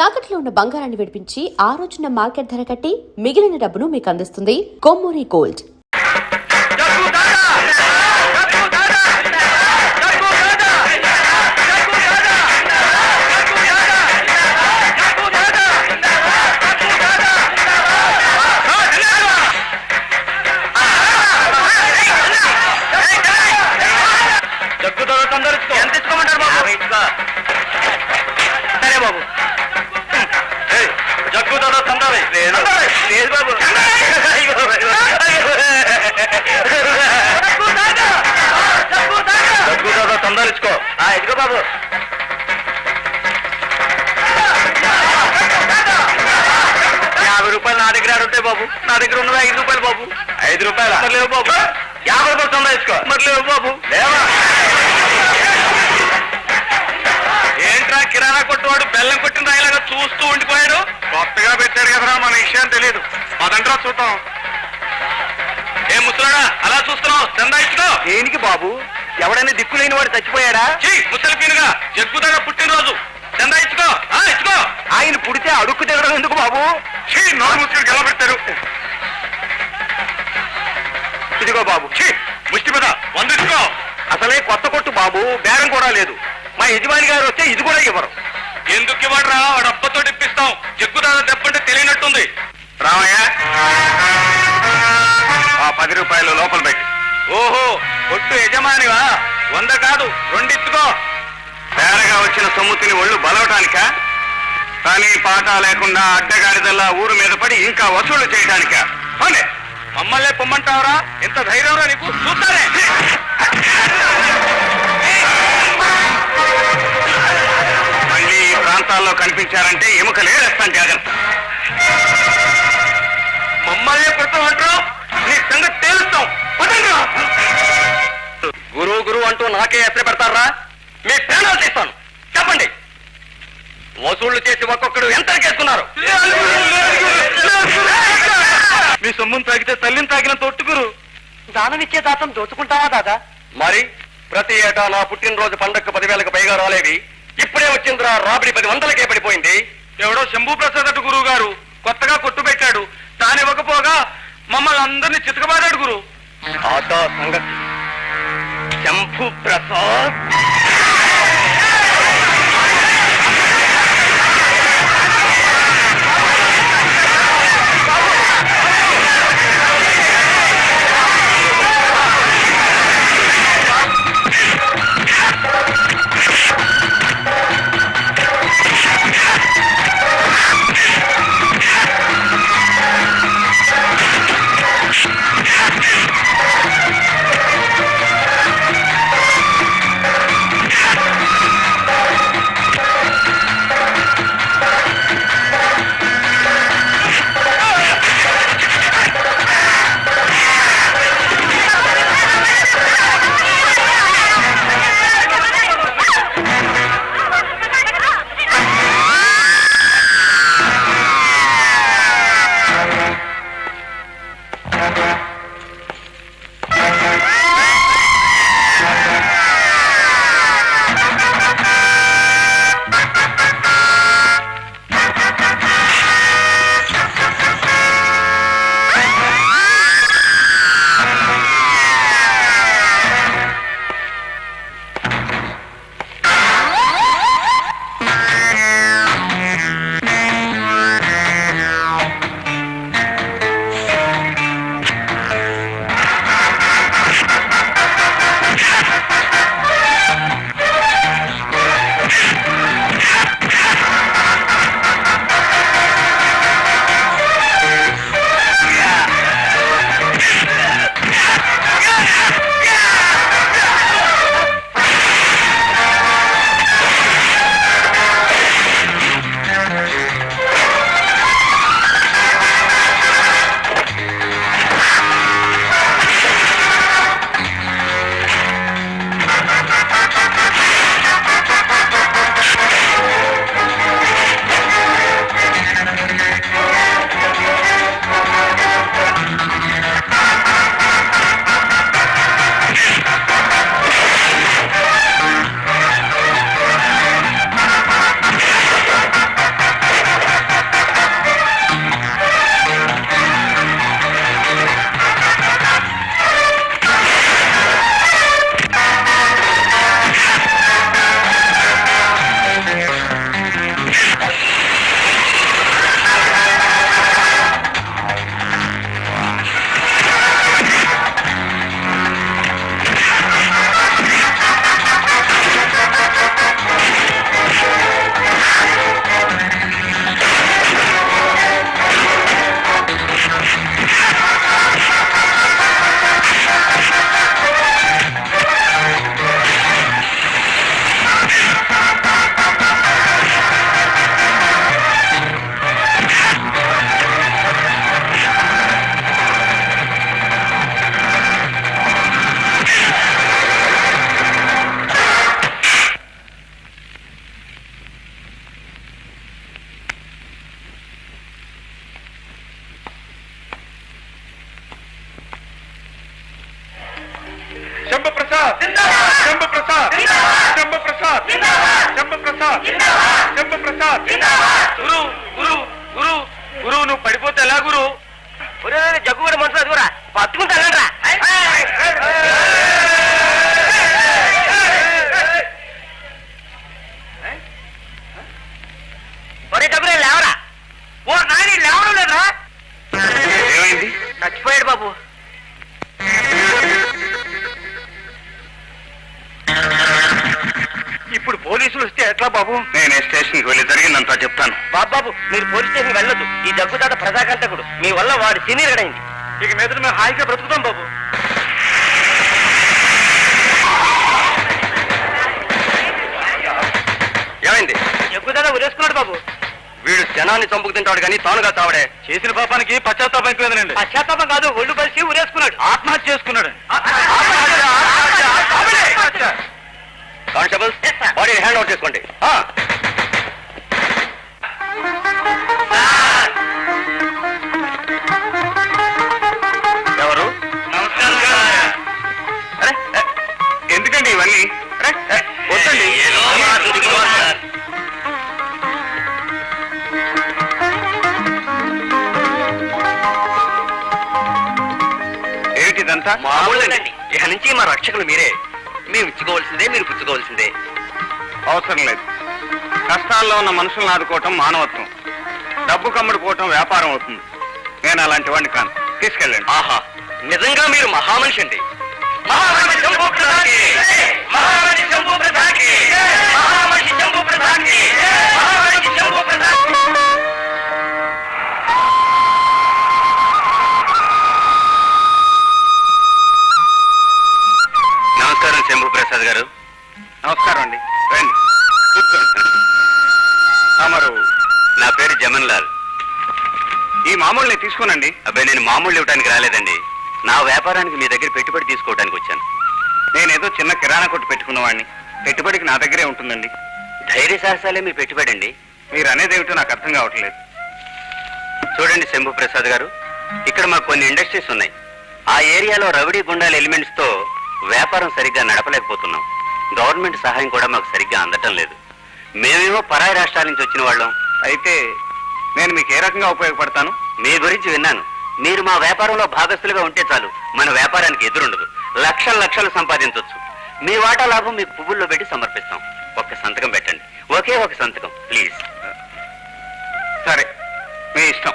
తాకట్లో ఉన్న బంగారాన్ని విడిపించి ఆ రోజున మార్కెట్ ధర కట్టి మిగిలిన డబ్బును మీకు అందిస్తుంది కొమ్మూరి గోల్డ్. ఎంత ఇచ్చుకోమంటారు బాబు? సరే బాబు. జగ్గు దాదా తందాలి. లేదు బాబు. జగ్గు దాదా తందాలిచ్చుకో. ఇదిగో బాబు. ₹50 నా దగ్గర ఉంటాయి బాబు. నా దగ్గర ఉన్నది ₹5 బాబు. ₹5 మరి లేవు బాబు. ₹50 తందాలిచ్చుకో. మరి లేవు బాబు. లేవా? ఏంట్రా కిరాణా కొట్టువాడు బెల్లం కొట్టిన రాయిలాగా చూస్తూ ఉండిపోయాడు? కొత్తగా పెట్టారు కదరా, మన విషయం తెలియదు. అదంట్రా చూద్దాం. ఏ ముసలాడా అలా చూస్తున్నావు? చందా ఇచ్చుకో. దేనికి బాబు? ఎవడైనా దిక్కులేని వాడు చచ్చిపోయాడా? ముసలి పీనుగా జగ్గుదాగా పుట్టినరోజు. చందా ఇచ్చుకో. ఇచ్చుకో. ఆయన పుడితే అడుక్కు తినడం ఎందుకు బాబు? నోరు ముసుకుని గెలబెట్టారు. ఇదిగో బాబు. ముష్టి మీద 100 ఇచ్చుకో. అసలే కొత్త కొట్టు బాబు, బేరం కూడా లేదు. మా యజమాని గారు వస్తే ఇది కూడా ఇవ్వరు. ఎందుకు ఇవ్వడరా? వాడు అప్పతో ఇప్పిస్తాం. జగ్గుదాదా దెబ్బంటే తెలియనట్టుంది. రామయ్య, ₹10 లోపల పెట్టి. ఓహో, కొట్టు యజమానివా? 100 కాదు 2 ఇచ్చుకో. పేరగా వచ్చిన సొమ్ముతిని ఒళ్ళు బలవటానిక? కానీ పాట లేకుండా అడ్డగాడిదల్లా ఊరు మీద పడి ఇంకా వసూలు చేయటానిక? మమ్మల్నే పొమ్మంటావరా? ఎంత ధైర్యంరా నీకు? చూస్తానే. మళ్ళీ ఈ ప్రాంతాల్లో కనిపించారంటే ఎముకలే వేస్తాను, జాగ్రత్త. మమ్మల్ని కొడతామంటారు? నీ సంగతి తేలుస్తాం. గురువు అంటూ నాకే ఎత్ర పెడతారా? మీ ప్రాణాలు తీస్తాను. చెప్పండి, వసూళ్లు చేసి ఒక్కొక్కడు ఎంత కేసుకున్నారు? మీ సొమ్మును తాగితే తల్లిని తాగిన తొట్టుగురు. దానమిచ్చే దాతం దోచుకుంటావా దాదా? మరి ప్రతి ఏటా నా పుట్టినరోజు పండగకు 10,000కు పైగా రాలేవి. ఇప్పుడే వచ్చిందిరా రాబడి 10,100కే పడిపోయింది. ఎవడో శంభూ ప్రసాద్ అటు గురువు గారు కొత్తగా కొట్టు పెట్టాడు. తానివ్వకపోగా మమ్మల్ని అందరినీ చితకబాదాడు గురు. ఆదా సంగతి. శంభూ ప్రసాద్ ప్రసాద్ శంభు ప్రసాద్ గురు గురు గురు గురు నువ్వు పడిపోతే ఎలా గురు జగ్గు కూడా మనసు అదిగురా పట్టుకుంటా ఒరే జగ్గురే లేవరా ఓ నాని లేవడం లేదురా ఏమైంది చచ్చిపోయాడు బాబు ఇప్పుడు పోలీసులు వస్తే ఎట్లా బాబు నేను స్టేషన్కి వెళ్ళి జరిగిందంతా చెప్తాను బాబు మీరు పోలీస్ స్టేషన్ వెళ్ళొద్దు ఈ జగ్గుదాట ప్రజాకంటకుడు మీ వల్ల వాడి సీనియర్ అయింది ఇక మీద మేము హాయిగా బ్రతుకుతాం బాబు ఏమైంది జగ్గుదాట ఉరేసుకున్నాడు బాబు వీడు జనాన్ని చంపుకు తింటాడు కానీ తానుగా తావడే చేసిన పాపానికి పశ్చాత్తాపం ఎక్కువదండి పశ్చాత్తాపం కాదు ఒళ్ళు పరిచి ఉరేసుకున్నాడు ఆత్మహత్య చేసుకున్నాడు కానిస్టేబుల్ బాడీని హ్యాండ్ అవుట్ చేసుకోండి ఎవరు ఎందుకండి ఇవన్నీ వద్దండి ఏమిటిదంతా మామూలుగానండి ఇక నుంచి మా రక్షకులు మీరే మేము ఇచ్చుకోవాల్సిందే మీరు పుచ్చుకోవాల్సిందే అవసరం లేదు కష్టాల్లో ఉన్న మనుషులను ఆదుకోవటం మానవత్వం డబ్బు కమ్ముడుకోవటం వ్యాపారం అవుతుంది నేను అలాంటి వాడిని కాను తీసుకెళ్ళండి ఆహా నిజంగా మీరు మహామనిషి అండి నమస్కారం శంభు ప్రసాద్ గారు నమస్కారం అండి రండి కూర్చోండి తమరు నా పేరు జమన్ లాల్ ఈ మామూలుని తీసుకునండి అబ్బాయి నేను మామూలు ఇవ్వడానికి రాలేదండి నా వ్యాపారానికి మీ దగ్గర పెట్టుబడి తీసుకోవడానికి వచ్చాను నేనేదో చిన్న కిరాణా కొట్టు పెట్టుకున్నవాడిని పెట్టుబడికి నా దగ్గరే ఉంటుందండి ధైర్య సాహసాలే మీ పెట్టుబడి అండి మీరు అనేది ఏమిటో నాకు అర్థం కావట్లేదు చూడండి శంభు ప్రసాద్ గారు ఇక్కడ మాకు కొన్ని ఇండస్ట్రీస్ ఉన్నాయి ఆ ఏరియాలో రౌడీ గుండాల ఎలిమెంట్స్ తో వ్యాపారం సరిగ్గా నడపలేకపోతున్నాం గవర్నమెంట్ సహాయం కూడా మాకు సరిగ్గా అందటం లేదు మేమేమో పరాయి రాష్ట్రాల నుంచి వచ్చిన వాళ్ళం అయితే నేను మీకు ఏ రకంగా ఉపయోగపడతాను మీ గురించి విన్నాను మీరు మా వ్యాపారంలో భాగస్తులుగా ఉంటే చాలు మన వ్యాపారానికి ఎదురుండదు లక్షలు లక్షలు సంపాదించవచ్చు మీ వాటా లాభం మీకు పువ్వుల్లో పెట్టి సమర్పిస్తాం ఒక్క సంతకం పెట్టండి ఒకే ఒక సంతకం ప్లీజ్ సరే మీ ఇష్టం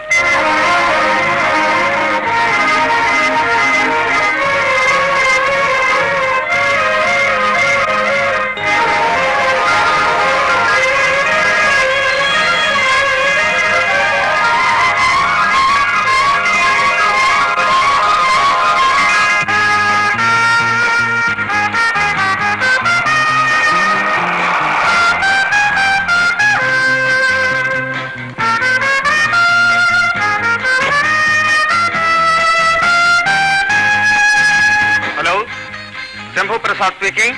శంభు ప్రసాద్ స్పీకింగ్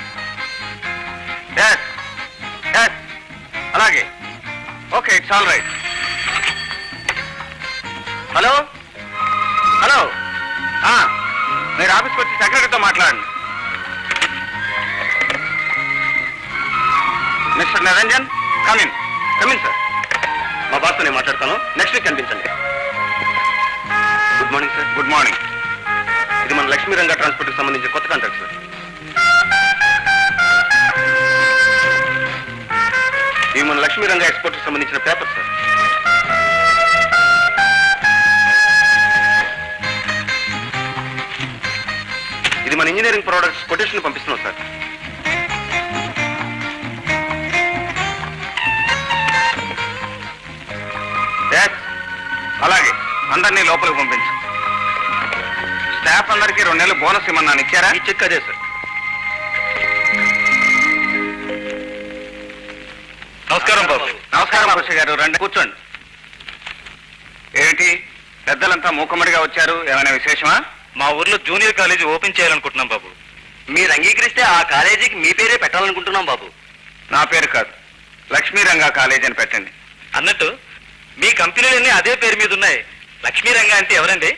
అలాగే okay it's all right hello hello మీరు ఆఫీస్కి వచ్చి సెక్రటరీతో మాట్లాడండి mister Niranjan come in come in sir మా బాస్తో నేను మాట్లాడతాను నెక్స్ట్ వీక్ కనిపించండి good morning sir good morning ఇది మన లక్ష్మీ రంగా ట్రాన్స్పోర్ట్కి సంబంధించిన కొత్త కాంట్రాక్ట్ సార్ ఇవి మన లక్ష్మీ రంగా ఎక్స్పోర్ట్కి సంబంధించిన పేపర్ సార్ ఇది మన ఇంజనీరింగ్ ప్రొడక్ట్స్ కొటేషన్ పంపిస్తున్నాం సార్ అలాగే అందరినీ లోపలికి పంపించు స్టాఫ్ అందరికీ 2 నెలలు బోనస్ ఇమ్మన్నాను ఇచ్చారా ఈ చెక్ అదే సార్ నమస్కారం బాబు నమస్కారం బాబు గారు రండి కూర్చోండి ఏమిటి పెద్దలంతా మూకమ్మడిగా వచ్చారు ఏమైనా విశేషమా మా ఊర్లో జూనియర్ కాలేజీ ఓపెన్ చేయాలనుకుంటున్నాం బాబు మీరు అంగీకరిస్తే ఆ కాలేజీకి మీ పేరే పెట్టాలనుకుంటున్నాం బాబు నా పేరు కాదు లక్ష్మీ రంగా కాలేజీ అని పెట్టండి అన్నట్టు మీ కంపెనీలన్నీ అదే పేరు మీద ఉన్నాయి లక్ష్మీ రంగా అంటే ఎవరండి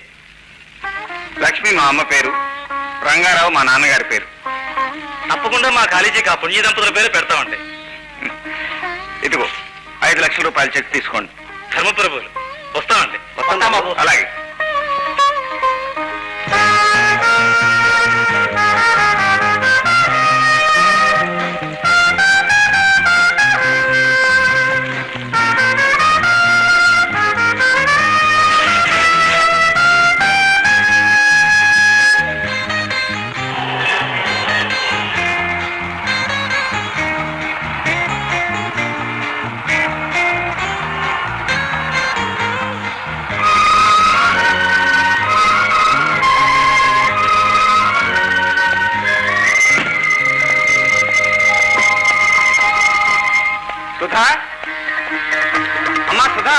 లక్ష్మి మా అమ్మ పేరు రంగారావు మా నాన్నగారి పేరు తప్పకుండా మా కాలేజీకి ఆ పుణ్య దంపతుల పేరు పెడతామండి ఇదిగో 5 లక్షల రూపాయల చెక్ తీసుకోండి. ధర్మప్రభులు వస్తామండి. అలాగే. సుధా, అమ్మా సుధా.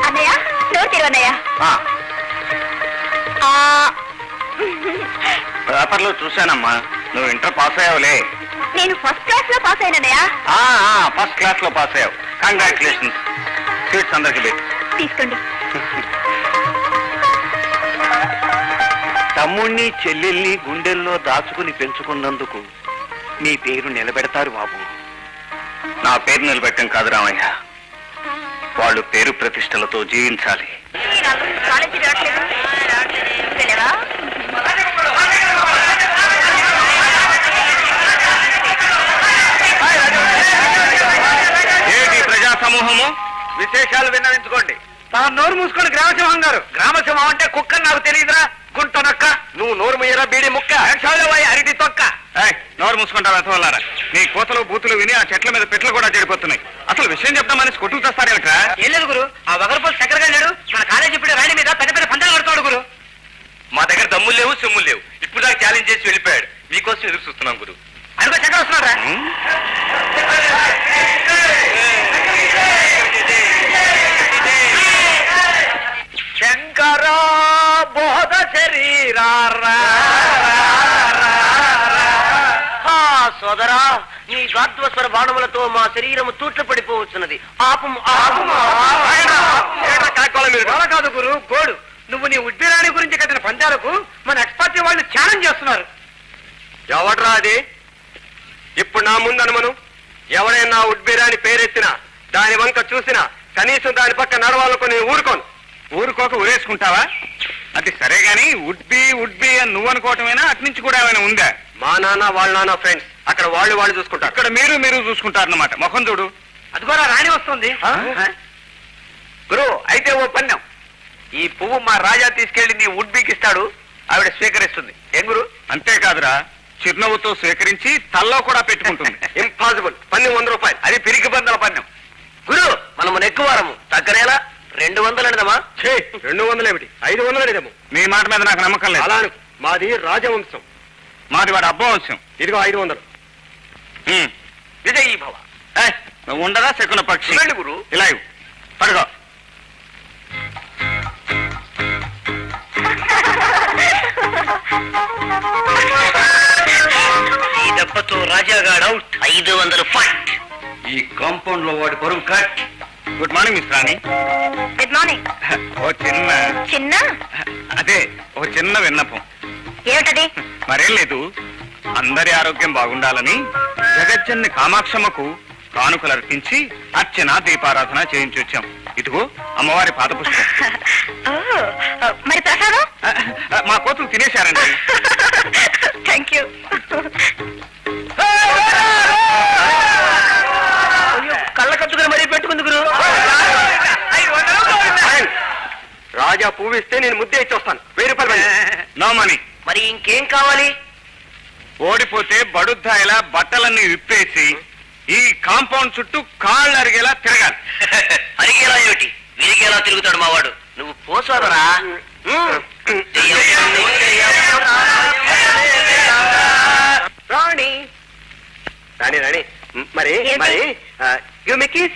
అన్నయ్య డోర్ తెరవన్నయ్య. పేపర్లో చూశానమ్మా, నువ్వు ఇంటర్ పాస్ అయ్యావులే. నేను ఫస్ట్ క్లాస్ లో పాస్ అయినన్నయ్య. ఫస్ట్ క్లాస్ లో పాస్ అయ్యావు. కంగ్రాచులేషన్స్. స్వీట్స్ అందరికి పెట్టి తీసుకోండి. తమ్ముణ్ణి చెల్లెల్ని గుండెల్లో దాచుకుని పెంచుకున్నందుకు నీ పేరు నిలబెడతారు బాబు. నా పేరు నిలబెట్టం కాదు రామయ్య, వాళ్ళు పేరు ప్రతిష్టలతో జీవించాలి. కాలేజీ రావట్లేదు. వెళ్ళవా? ఏంటి ప్రజా సమూహము, విశేషాలు విన్నవించుకోండి. తాను నోరు మూసుకోండి గ్రామసింహం గారు. గ్రామసింహం అంటే కుక్క నాకు తెలియదురా, గుంట నొక్క. నువ్వు నోరు ముయ్యరా బీడి ముక్క, అరిటి తొక్క. నోరు మూసుకుంటారు అథవాలారా. నీ కోతలు బూతులు విని ఆ చెట్ల మీద పెట్లు కూడా చెడిపోతున్నాయి. అసలు విషయం చెప్తామని కొట్టుకు తెస్తారేమిట్రా? ఏం లేదు గురు, ఆ వగరపోలు చక్కరగా లేడు. మన కాలేజీ ఇప్పుడు రాణి మీద పెద్ద పెద్ద పందాలు కడతాడు గురు. మా దగ్గర దమ్ములు లేవు, సొమ్ములు లేవు. ఇప్పుడు దాకా ఛాలెంజ్ చేసి వెళ్ళిపోయాడు. మీకోసం ఎదురు చూస్తున్నాం గురు. అదిగో చక్కర వస్తున్నారా? శంకర బోధ శరీరారా. సోదరా, నీ గాత్వస్వర బాణములతో మా శరీరము తూట్లు పడిపోవచ్చున్నది. ఆపము కాదు గురు, గోడు. నువ్వు నీ ఉద్బీరాణి గురించి కట్టిన పంచాలకు మన ఎక్స్పర్ట్ వాళ్ళు ఛాలెంజ్ చేస్తున్నారు. ఎవడ్రా అది? ఇప్పుడు నా ముందనుమను ఎవడైనా ఉద్బీరాని పేరెత్తినా, దాని వంక చూసినా కనీసం దాని పక్క నడవాలనుకో నేను ఊరుకోను. ఊరుకోక ఊరేసుకుంటావా? అది సరే గాని ఉడ్బి అని నువ్వు అనుకోవటమేనా, అట్నుంచి కూడా ఏమైనా ఉందా? మా నాన్న వాళ్ళ నాన్న ఫ్రెండ్స్, అక్కడ వాళ్ళు చూసుకుంటారు, అక్కడ మీరు చూసుకుంటారన్నమాట. ముఖం చూడు, అది కూడా రాణి వస్తుంది. గురు, అయితే ఓ పన్యం. ఈ పువ్వు మా రాజా తీసుకెళ్లి నీ ఉడ్బికి ఇస్తాడు, ఆవిడ స్వీకరిస్తుంది. ఏం గురు? అంతేకాదురా, చిరునవ్వుతో స్వీకరించి తల్లో కూడా పెట్టుకుంటుంది. ఇంపాసిబుల్. పన్ను 100 రూపాయలు. అది పిరికి బందల పన్యం. గురు, మనము నెక్కువారము తగ్గనేలా 200 అడదమా? 200 ఏమిటి, 500 అడిదాము. మీ మాట మీద నాకు నమ్మకం లేదు. అలా మాది రాజవంశం, మాది వాడు అబ్బవంశం. ఇదిగో 500. విజయీ భవ. నువ్వు ఉండదా శకున పక్షి? గురు, ఇలా ఇవ్వు. పడుకో. ఈ దెబ్బతో రాజాగాడు అవుట్. 500 ఫైట్. ఈ కాంపౌండ్ లో వాడి పరువు cut. Good morning miss Rani. Good morning. ఓ చిన్న అదే ఓ చిన్న విన్నపం. ఏమిటది? మరేం లేదు, అందరి ఆరోగ్యం బాగుండాలని జగజ్జన్ని కామాక్షమ్మకు కానుకలు అర్పించి అర్చన దీపారాధన చేయించి వచ్చాం. ఇదిగో అమ్మవారి పాద పుస్తకం. మరి ప్రసాదం? మా కోతులు తినేశారండి. Thank you. కళ్ళ కట్టుకుని మరీ పెట్టుకుంది గురు. రాజా పువ్విస్తే నేను ముద్దే ఇచ్చి వస్తాను. 1000 రూపాయలు. No money. మరి ఇంకేం కావాలి? ఓడిపోతే బడుద్దాయిలా బట్టలన్నీ విప్పేసి ఈ కాంపౌండ్ చుట్టూ కాళ్ళు అరిగేలా తిరగాలి. అరిగేలా ఏమిటి, విరిగేలా తిరుగుతాడు మావాడు. నువ్వు పోసాదరా. రాణి రాణి రాణి మరి మరి you make kiss.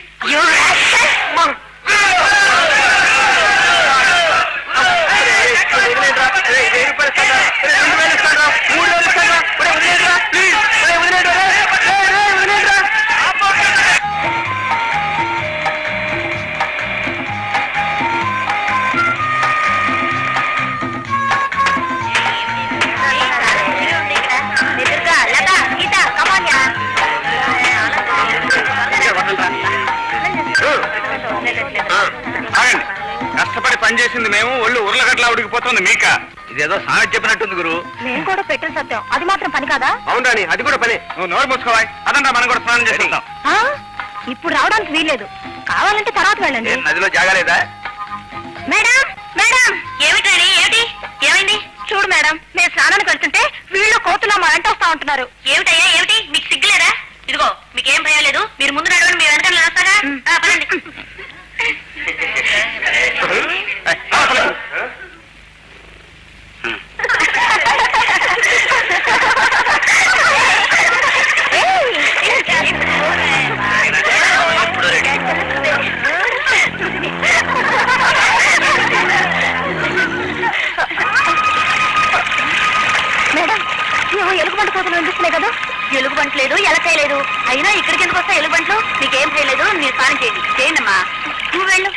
Lata, Gita, come on, yeah. స్నానం చేసింది మేము, ఒళ్ళు ఉర్లగట్లా ఉడికిపోతుంది మీక. ఇదేదో సామెత చెప్పినట్టుంది గురు. నేను కూడా పెట్టిన సత్యం అది మాత్రం పని కాదా? అవును రాణి, అది కూడా పని. నువ్వు నోరు మూసుకోవాలి. అదంతా మనం కూడా స్నానం చేసుకుంటాం. ఆ? ఇప్పుడు రావడానికి వీల్లేదు, కావాలంటే తర్వాత వెళ్ళండి. నదిలో జాగలేదా? మేడం మేడం ఏమిటండి? ఏమిటి? ఏమైంది? చూడు మేడం, నేను స్నానానికి వెళ్తుంటే వీళ్ళు కోతులా మా వెంట వస్తా ఉంటున్నారు. ఏమిటయ్యా ఏమిటి? మీకు సిగ్గులేదా? ఇదిగో మీకేం భయం లేదు, మీరు ముందు నడవండి, మీ వెనకాల నడుస్తారా? పదండి. మేడం, ఎలుగుబంట కోతలు వినిపిస్తున్నాయి కదా? ఎలుగుబంట లేదు, ఎలకాయ లేదు, అయినా ఇక్కడికి ఎందుకు వస్తాయి ఎలుగుబంట్లు? మీకేం చేయలేదు, మీరు స్నానం చేయండి. చేయండమ్మా, నువ్వు వెళ్ళు.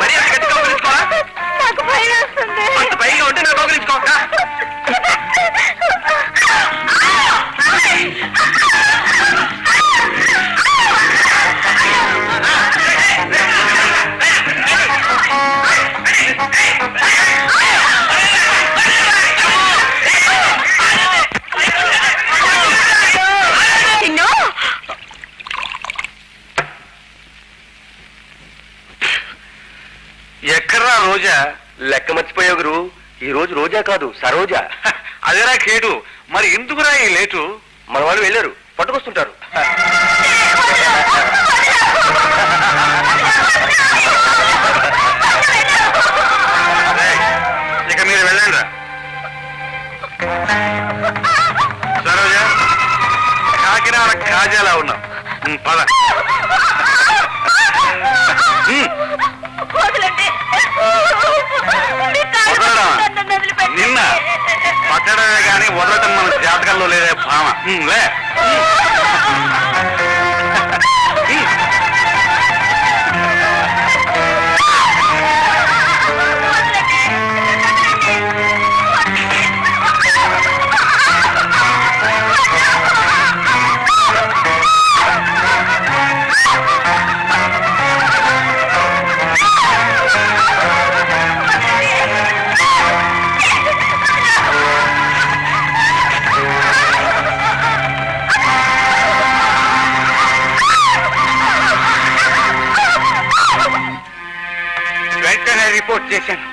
మరి అంత గట్టిగా కౌగిలించుకోవాలా? నాకు భయం వేస్తుంది. అంత పైగా ఉంటే నాకు కౌగిలించుకోవద్దా? నిన్ను ఎక్కడ్రా రోజా? లెక్క మర్చిపోయావు గురు. ఈ రోజు రోజా కాదు, సరోజా. అదేరా కేటు. మరి ఎందుకురా ఈ లేటు? మన వాళ్ళు వెళ్ళారు, పట్టుకొస్తుంటారు. ఇక మీరు వెళ్ళండి రా. సరోజా, కాకినాడ కాజాలా ఉన్నాం. పద. వదలండి. వదలడా? నిన్న పట్టడమే గాని వదలటం మన జాతకంలో లేదే భామ. లే. వెంటనే రిపోర్ట్ చేశాను,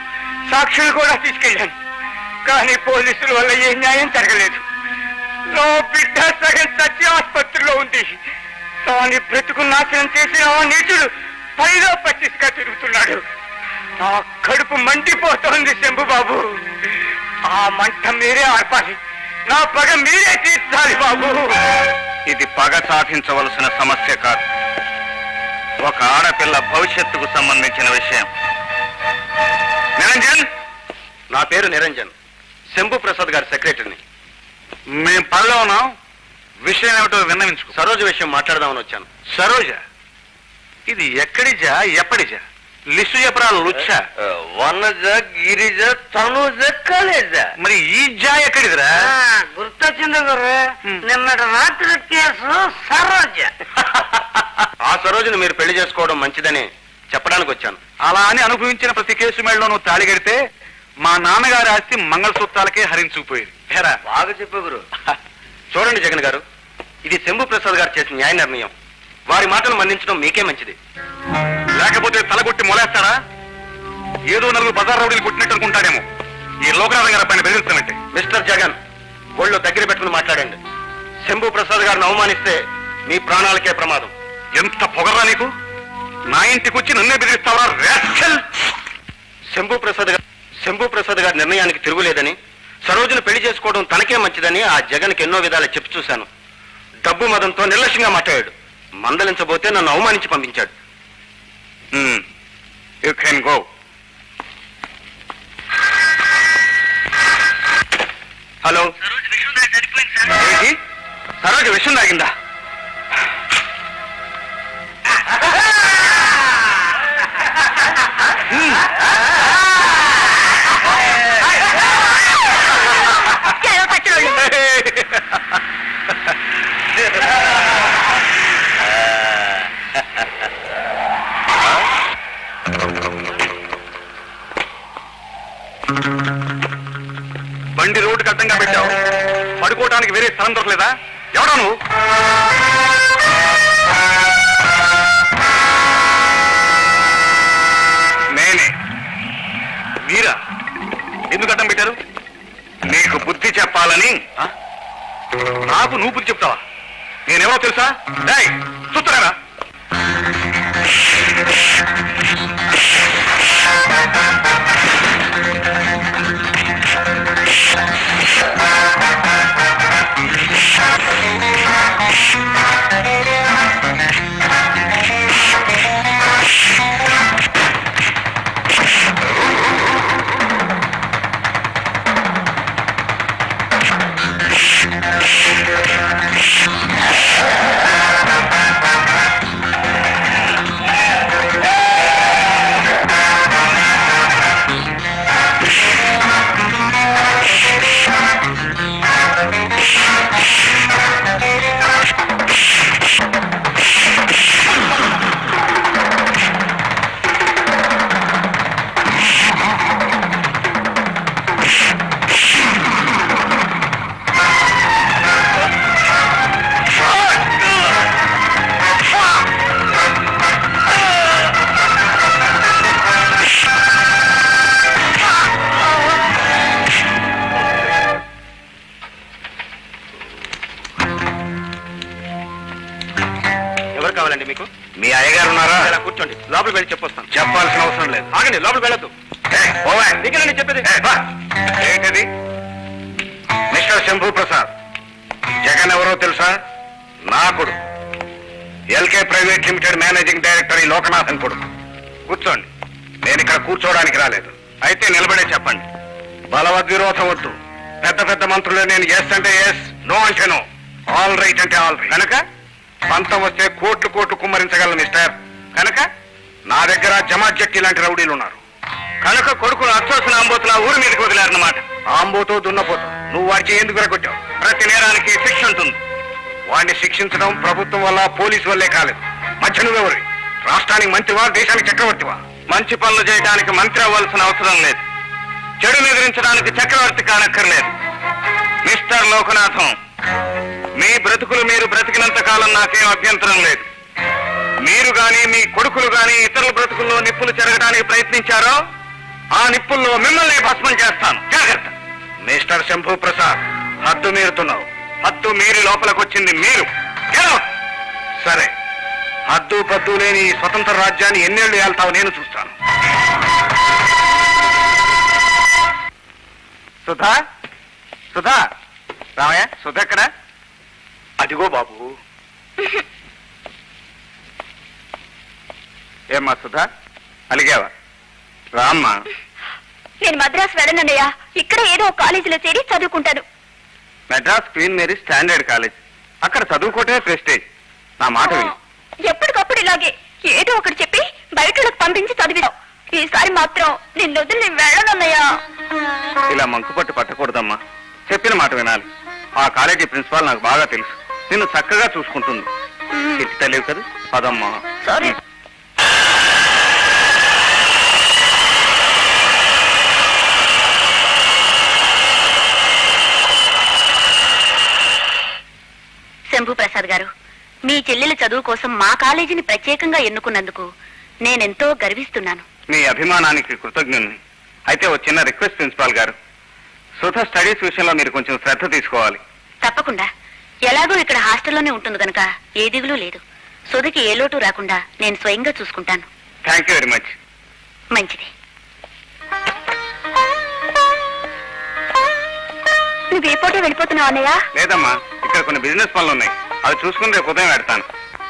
సాక్షులు కూడా తీసుకెళ్ళాను. కానీ పోలీసుల వల్ల ఏ న్యాయం జరగలేదు. నా బిడ్డ సగం సత్య ఆసుపత్రిలో ఉంది. తాను బ్రతుకు నాశనం చేసిన ఆ నీచుడు పైలో పచ్చిగా తిరుగుతున్నాడు. నా కడుపు మండిపోతోంది శంభుబాబు. ఆ మంట మీరే ఆర్పాలి, నా పగ మీరే తీర్చాలి బాబు. ఇది పగ సాధించవలసిన సమస్య కాదు, ఒక ఆడపిల్ల భవిష్యత్తుకు సంబంధించిన విషయం. నిరంజన్. నా పేరు నిరంజన్, శంభు ప్రసాద్ గారి సెక్రటరీని. మేం పనిలో ఉన్నాం. విషయం ఏమిటో విన్నవించుకో. సరోజ విషయం మాట్లాడదామని వచ్చాను. సరోజ? ఇది ఎక్కడిజా, ఎప్పటిజా? లిస్టు చెప్పరా లుచ్చా? వనజ, గిరిజ, తనుజ, కాలేజ. మరి ఈ జా ఎక్కడిదిరా? గుర్తొచ్చింది గురు, నిన్నటి రాత్రి కేసు సరోజ. ఆ సరోజను మీరు పెళ్లి చేసుకోవడం మంచిదని చెప్పడానికి వచ్చాను. అలా అని అనుభవించిన ప్రతి కేసు మేడలో నువ్వు తాళి కడితే మా నాన్నగారి ఆస్తి మంగళసూత్రాలకే హరించుకుపోయేది. హేరా? బాగా చెప్పు గురు. చూడండి జగన్ గారు, ఇది శంభు ప్రసాద్ గారు చేసిన న్యాయ నిర్ణయం. వారి మాటను మన్నించడం మీకే మంచిది. లేకపోతే తలగొట్టి మొలేస్తారా? ఏదో నలుగురు బజార్ రౌడీలు కొట్టినట్టు అనుకుంటాడేమో. ఈ లోకనాథం గారి పైన బెదిరిస్తానంటే. మిస్టర్ జగన్, ఒళ్ళు దగ్గర పెట్టుకుని మాట్లాడండి. శంభు ప్రసాద్ గారిని అవమానిస్తే మీ ప్రాణాలకే ప్రమాదం. ఎంత పొగర్రా నీకు? నా ఇంటికి వచ్చి నన్నే బెదిరిస్తావరా రాస్కెల్? శంభు ప్రసాద్ గారి నిర్ణయానికి తిరుగులేదని, సరోజను పెళ్లి చేసుకోవడం తనకే మంచిదని ఆ జగన్కి ఎన్నో విధాలు చెప్పి చూశాను. డబ్బు మదంతో నిర్లక్ష్యంగా మాట్లాడాడు. మందలించబోతే నన్ను అవమానించి పంపించాడు. You can go. హలో. ఏంటి? సరోజ విషం తాగిందా? బండి రోడ్డుకి అడ్డంగా పెట్టావు, పడుకోవడానికి వేరే స్థలం దొరకలేదా? ఎవడా నువ్వు? నేనే. మీరా? ఎందుకు అడ్డం పెట్టారు? నీకు బుద్ధి చెప్పాలని. నాకు నువ్వు బుద్ధి చెప్తావా? నేనెవరో తెలుసా? చూస్తున్నారా? కావాలండి మీకు? మీ అయ్యగారు ఉన్నారా? ఇలా కూర్చోండి, లోపలికి వెళ్ళి చెప్పొస్తాను. చెప్పాల్సిన అవసరం లేదు. ఆగండి, లోపలికి వెళ్ళొద్దు. నీకేనండి చెప్పేది. ఏంటది? మిస్టర్ శంభూ ప్రసాద్, జగన్ ఎవరో తెలుసా? నా కొడుకు, LK private limited managing director ఈ లోకనాథన్ కొడుకు. కూర్చోండి. నేను ఇక్కడ కూర్చోవడానికి రాలేదు. అయితే నిలబడే చెప్పండి. బలవద్విరోధం వద్దు. పెద్ద పెద్ద మంత్రులు నేను ఎస్ అంటే ఎస్, నో అంటే నో, ఆల్ రైట్ అంటే ఆల్ రైట్. కనుక పంతం వస్తే కోట్లు కోట్లు కుమ్మరించగలను మిస్టర్. కనుక నా దగ్గర జమాత్ జట్టి లాంటి రౌడీలు ఉన్నారు. కనుక కొడుకును అచ్చోసిన ఆంబోతున్న ఊరి మీదకి వదిలేరన్నమాట. ఆంబోతో దున్నపోతు నువ్వు వాడికి ఎందుకు విరగొట్టావు? ప్రతి నేరానికి శిక్ష ఉంటుంది. వాడిని శిక్షించడం ప్రభుత్వం వల్ల, పోలీసు వల్లే కాలేదు. మధ్య నువ్వెవరి? రాష్ట్రానికి మంత్రివా, దేశానికి చక్రవర్తివా? మంచి పనులు చేయడానికి మంత్రి అవ్వాల్సిన అవసరం లేదు. చెడును ఎదిరించడానికి చక్రవర్తి కానక్కర్లేదు. మిస్టర్ లోకనాథం, మీ బ్రతుకులు మీరు బ్రతికినంత కాలం నాకేం అభ్యంతరం లేదు. మీరు గాని మీ కొడుకులు గాని ఇతరుల బ్రతుకుల్లో నిప్పులు చెరగడానికి ప్రయత్నించారో ఆ నిప్పుల్లో మిమ్మల్ని భస్మం చేస్తాను. జాగ్రత్త. మిస్టర్ శంభూ ప్రసాద్, హద్దు మీరుతున్నావు. హద్దు మీరి లోపలికి వచ్చింది మీరు. సరే, హద్దు పద్దు లేని ఈ స్వతంత్ర రాజ్యాన్ని ఎన్నేళ్లు ఏళ్తావు నేను చూస్తాను. సుధా, సుధా, రామయ్య, సుధ ఎక్కడ? అదిగో బాబు. ఏమ్మా సుధా, అలిగావా? రామ్మా. నేను మద్రాసు వెళ్ళనన్నయ్యా, ఇక్కడ ఏదో ఒక కాలేజీలో చేరి చదువుకుంటాను. Madras Queen Mary standard college, అక్కడ చదువుకోవటమే ప్రెస్టేజ్. నా మాట విని ఎప్పటికప్పుడు ఇలాగే ఏదో ఒకటి చెప్పి బయటకు పంపించి చదివినావు. ఈసారి మాత్రం నిన్ను వదిలి నేను వెళ్ళనన్నయ్యా. ఇలా మంకుపట్టు పట్టకూడదమ్మా. చెప్పిన మాట వినాలి. ఆ కాలేజీ ప్రిన్సిపాల్ నాకు బాగా తెలుసు. నిన్ను చక్కగా చూసుకుంటుంది. చెట్టు తెలియదు కదా. పదమ్మా. సారీ. శంభూ ప్రసాద్ గారు, మీ చెల్లెల చదువు కోసం మా కాలేజీని ప్రత్యేకంగా ఎన్నుకున్నందుకు నేనెంతో గర్విస్తున్నాను. మీ అభిమానానికి కృతజ్ఞుని. అయితే ఒక చిన్న రిక్వెస్ట్ ప్రిన్సిపాల్ గారు, సుధ స్టడీస్ విషయంలో మీరు కొంచెం శ్రద్ధ తీసుకోవాలి. తప్పకుండా. ఎలాగో ఇక్కడ హాస్టల్లోనే ఉంటుంది కనుక ఏ దిగులు లేదు. సుధకి ఏ లోటు రాకుండా నేను స్వయంగా చూసుకుంటాను. Thank you very much. మంచిది. నువ్వు ఏ పూటే వెళ్ళిపోతున్నావు అన్నయ్య? లేదమ్మా, ఇక్కడ కొన్ని బిజినెస్ పనులు ఉన్నాయి. అవి చూసుకుని రేపు ఉదయం పెడతాను.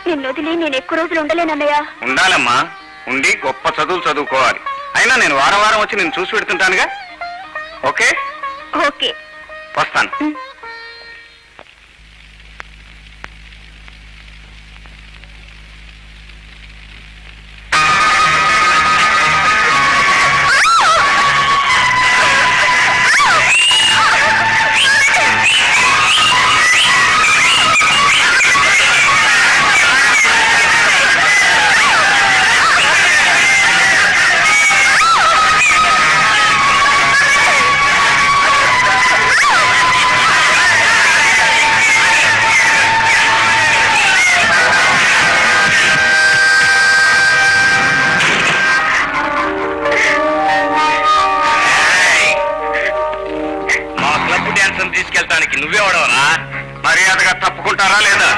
నిన్ను వదిలి నేను ఎక్కువ రోజులు ఉండలేనన్నయ్య. ఉండాలమ్మా, ఉండి గొప్ప చదువులు చదువుకోవాలి. అయినా నేను వారం వారం వచ్చి నేను చూసి పెడుతుంటానుగా. ఓకే ఓకే, వస్తాను. తప్పుకుంటారా లేదా?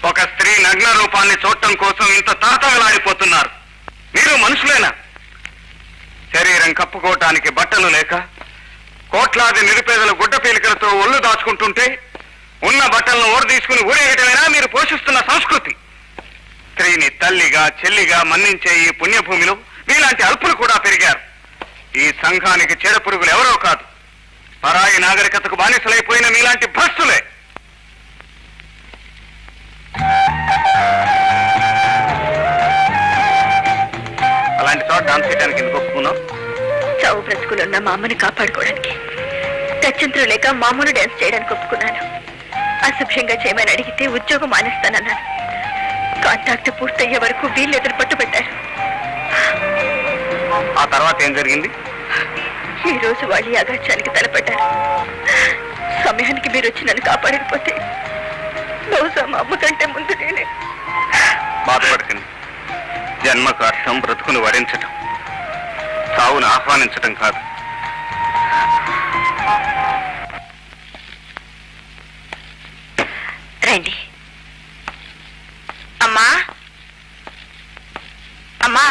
ఒక స్త్రీ నగ్న రూపాన్ని చూడటం కోసం ఇంత తాతగలాడిపోతున్నారు. మీరు మనుషులేనా? శరీరం కప్పుకోవటానికి బట్టలు లేక కోట్లాది నిరుపేదల గుడ్డ పీలికలతో ఒళ్ళు దాచుకుంటుంటే ఉన్న బట్టలను ఓడి తీసుకుని ఊరేగటమేనా మీరు పోషిస్తున్న సంస్కృతి? స్త్రీని తల్లిగా చెల్లిగా మన్నించే ఈ పుణ్యభూమిలో మీలాంటి అల్పులు కూడా పెరిగారు. ఈ సంఘానికి చెడపురుగులు ఎవరో కాదు, పరాయి నాగరికతకు బానిసలైపోయిన మీలాంటి భ్రష్టులే. అలాంటి చోట డాన్స్ చేయడానికి ఎందుకు ఒప్పుకున్నావు? చావు బ్రతుకులున్న మా అమ్మని కాపాడుకోవడానికి, గత్యంతరం లేక మామూలు డాన్స్ చేయడానికి ఒప్పుకున్నాను. అసభ్యంగా చేయమని అడిగితే ఉద్యోగం మానేస్తానన్నాను. కాంట్రాక్ట్ పూర్తయ్యే వరకు వీళ్ళు ఎదురు పట్టుబట్టారు. ఆ తర్వాత ఏం జరిగింది? ఈ రోజు వాళ్ళు ఈ అగాత్యానికి తలపడ్డారు. సమయానికి మీరు వచ్చి నన్ను కాపాడకపోతే బహుశా మా అమ్మ కంటే ముందు నేనే. బాధపడకండి. జన్మకు అర్థం బ్రతుకును వరించటం, సావును ఆహ్వానించటం కాదు. రండి. అమ్మా అమ్మా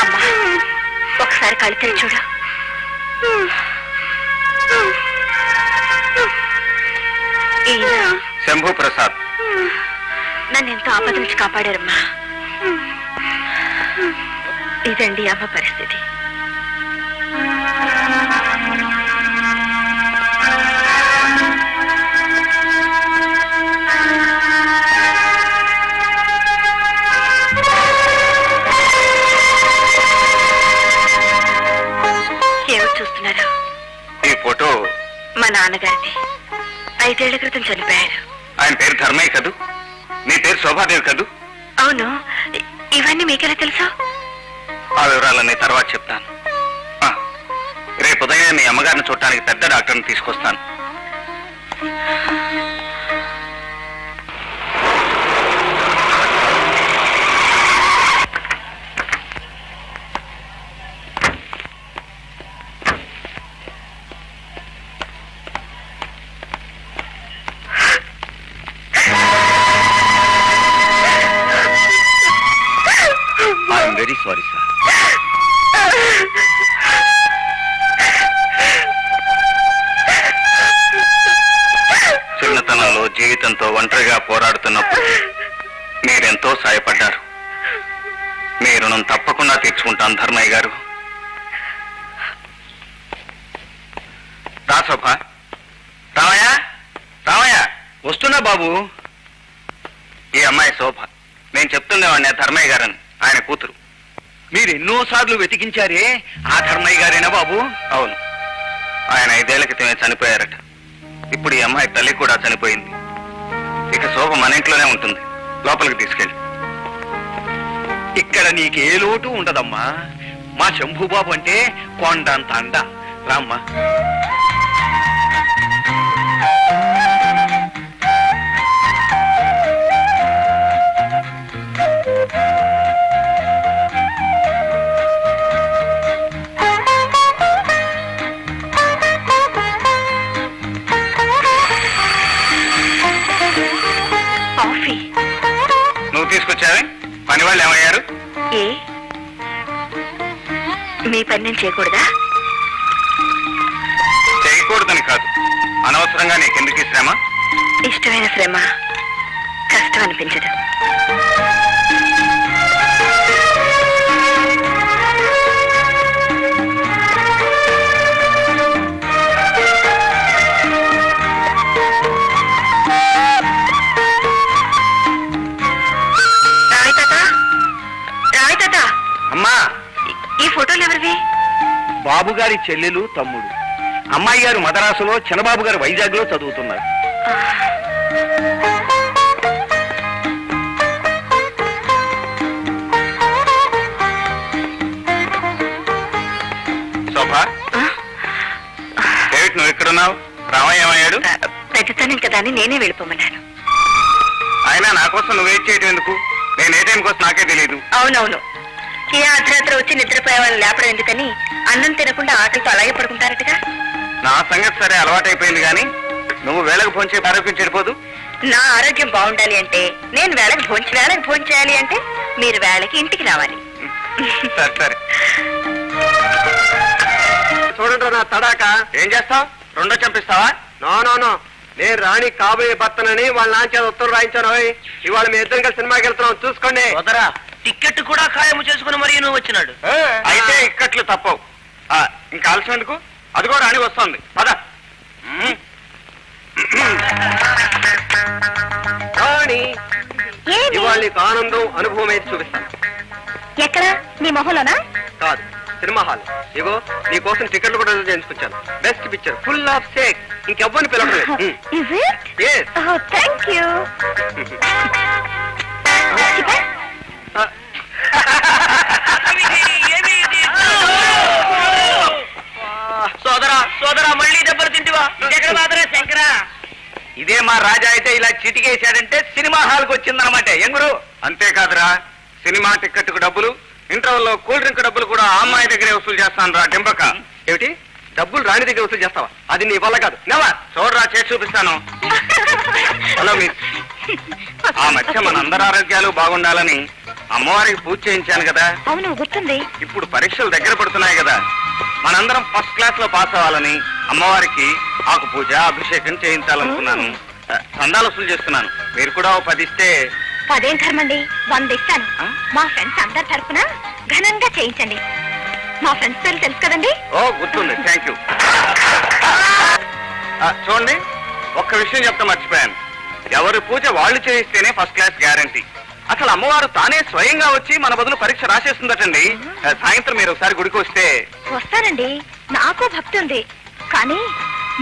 అమ్మా, ఒకసారి కళ్ళు తెరిచి చూడు. ఈయన శంభు ప్రసాద్. నన్ను ఎంతో ఆపద నుంచి కాపాడారమ్మా. ఇదండి అమ్మ పరిస్థితి. ఏమిటి చూస్తున్నారు? ఈ ఫోటో మా నాన్నగారిది. 5 ఏళ్ల క్రితం చనిపోయారు. ఆయన పేరు ధర్మయ్య కదూ? నీ పేరు శోభాదేవి కదూ? అవును. ఇవన్నీ మీకెలా తెలుసు? ఆ వివరాలన్నీ తర్వాత చెప్తాను. రేపు ఉదయం మీ అమ్మగారిని చూడటానికి పెద్ద డాక్టర్ని తీసుకొస్తాను. I'm very sorry sir. చిన్నతనంలో జీవితంతో ఒంటరిగా పోరాడుతున్నప్పుడు మీరెంతో సాయపడ్డారు. మీ రుణం తప్పకుండా తీర్చుకుంటాను ధర్మయ్య గారు. రా శోభ. రామయ్య, రామయ్య, వస్తున్నా బాబు. ఈ అమ్మాయి శోభ. నేను చెప్తుండేవాడిని ధర్మయ్య గారని, ఆయన కూతురు. మీరు ఎన్నోసార్లు వెతికించారే, ఆ ధర్మయ్య గారేనా బాబు? అవును. ఆయన 5 ఏళ్ల క్రితమే చనిపోయారట. ఇప్పుడు ఈ అమ్మాయి తల్లి కూడా చనిపోయింది. ఇక శోభ మన ఇంట్లోనే ఉంటుంది. లోపలికి తీసుకెళ్ళి. ఇక్కడ నీకే లోటు ఉండదమ్మా. మా శంభుబాబు అంటే కొండంత అండ. రామ్మా. కాఫీ నువ్వు తీసుకొచ్చావే? పని వాళ్ళు ఏమయ్యారు? ఏ మీ పని నేను చేయకూడదా? చేయకూడదని కాదు, అనవసరంగా నీకెందుకు ఈ శ్రమ? ఇష్టమైన శ్రమ కష్టం అనిపించదు. రాయ్ తాత, అమ్మా, ఈ ఫోటో ఫోటోలు ఎవరివి? బాబు గారి చెల్లెలు తమ్ముడు. అమ్మాయి గారు మదరాసులో, చిన్నబాబు గారు వైజాగ్ లో చదువుతున్నారు. శోభా, ఏమిటి నువ్వు ఇక్కడున్నావు? రామయ్య ఏమయ్యాడు? పెద్దతనం కదా అని నేనే వెళ్ళిపోమన్నాను. అయినా నా కోసం నువ్వు వెయిట్ చేయడం ఎందుకు? నేను ఏ టైం కోసం నాకే తెలియదు. అవునవును, ఏ అర్ధరాత్రి వచ్చి నిద్రపోయే వాళ్ళు లేపడం ఎందుకని అన్నం తినకుండా ఆకలితో అలాగే పడుకుంటారటగా. నా సంగతి సరే, అలవాటైపోయింది కానీ నువ్వు వేళకు ఫోన్ చేసి ఆరోగ్యం చెడిపోదు. నా ఆరోగ్యం బాగుండాలి అంటే నేను వేళకి ఫోన్ చేయాలి అంటే మీరు వేళకి ఇంటికి రావాలి. సరే సరే. చూడండి నా తడాక. ఏం చేస్తావు? రెండో చంపిస్తావా? నో, నేను రాణి కాబోయే భర్తనని వాళ్ళ నాన్న ఉత్తరం రాయించాను. ఇవాళ మీ ఇద్దరం కలిసి సినిమాకి వెళ్తున్నాం, చూసుకోండి. సోదరా, టికెట్ కూడా ఖాయము చేసుకుని మరి నువ్వు వచ్చినాడు. అయితే ఇక్కట్లు తప్పవు. ఇంకా ఆలస్యం ఎందుకు? అదిగో రాణి వస్తుంది, పద. రాణి, ఇవాళ నీకు ఆనందం అనుభవం అయితే చూపిస్తాను. ఎక్కడ? నీ మొహంలోనా? కాదు, సినిమా హాల్. ఇగో నీ కోసం టికెట్లు కూడా రిజర్వ్ చేయించుకొచ్చాను. Best picture, full of sake. ఇంకెవ్వరిని పిలవలేదు. Is it? Yes. Oh, thank you. సోదరా మళ్ళీ దెబ్బలు తింటివా? శంకరా, ఇదే మా రాజా అయితే ఇలా చిటికేశాడంటే సినిమా హాల్కి వచ్చిందనమాట. ఎంగురు అంతేకాదురా, సినిమా టికెట్ కు డబ్బులు, ఇంటర్వెల్ లో కూల్ డ్రింక్ డబ్బులు కూడా ఆ అమ్మాయి దగ్గరే వసూలు చేస్తాను రా డింబక. ఏమిటి? డబ్బులు రాణి దగ్గర వసూలు చేస్తావా? అది నీ వల్ల కాదు. నెవర్. చూడరా, చేసి చూపిస్తాను. హలో మిస్, ఆ మధ్య మనందరి ఆరోగ్యాలు బాగుండాలని అమ్మవారికి పూజ చేయించాను కదా. అవును, గుర్తుంది. ఇప్పుడు పరీక్షలు దగ్గర పడుతున్నాయి కదా, మనందరం ఫస్ట్ క్లాస్ లో పాస్ అవ్వాలని అమ్మవారికి ఆకు పూజ, అభిషేకం చేయించాలనుకున్నాను. చందాలు వసూలు చేస్తున్నాను. మీరు కూడా 10 ఇస్తే. 10 కర్మండి, 100 ఇస్తాను. ఆ? మా ఫ్రెండ్స్ అందరి తరఫున ఘనంగా చేయించండి. మా ఫ్రెండ్స్ పేరు తెలుసు కదండి. ఓ, గుర్తుంది. Thank you. చూడండి, ఒక్క విషయం చెప్తా మర్చిపోయాను. ఎవరి పూజ వాళ్ళు చేయిస్తేనే ఫస్ట్ క్లాస్ గ్యారంటీ. అసలు అమ్మవారు తానే స్వయంగా వచ్చి మన బదులు పరీక్ష రాసేస్తుందటండి. సాయంత్రం మీరు ఒకసారి గుడికి వస్తే. వస్తానండి, నాకు భక్తి ఉంది. కానీ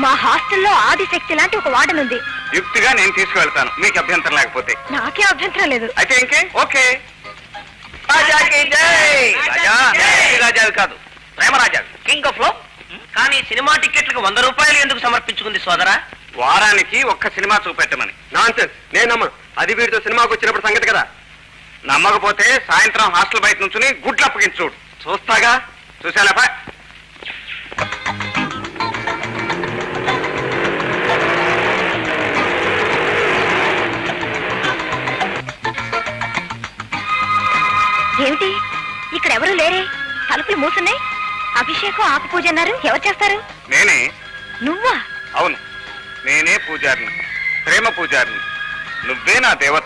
మా హాస్టల్లో ఆదిశక్తి లాంటి ఒక వార్డెన్ ఉంది. యుక్తిగా నేను తీసుకువెళ్తాను, మీకు అభ్యంతరం లేకపోతే. నాకే అభ్యంతరం లేదు. అయితే ఇంకే ఓకే. రాజాకి జై. రాజా, ఈ రాజావి కాదు, ప్రేమరాజా, కింగ్ ఆఫ్ లో. కానీ సినిమా టికెట్లకు 100 రూపాయలు ఎందుకు సమర్పించుకుంది సోదరా? వారానికి ఒక్క సినిమా చూపెట్టమని. నాన్సెన్స్, నేను నమ్మను. అది వీడితో సినిమాకి వచ్చినప్పుడు సంగతి కదా. నమ్మకపోతే సాయంత్రం హాస్టల్ బయట నుంచుని గుడ్లు అప్పగించి చూడు. చూస్తాగా, చూసాలేపా. ఏమిటి, ఇక్కడ ఎవరు లేరే? తలుపులు మూసున్నాయి. అభిషేకం, ఆకు పూజ అన్నారు. ఎవరు చేస్తారు? నేనే. నువ్వా? అవును, నేనే పూజారిని, ప్రేమ పూజారిని. నువ్వే నా దేవత.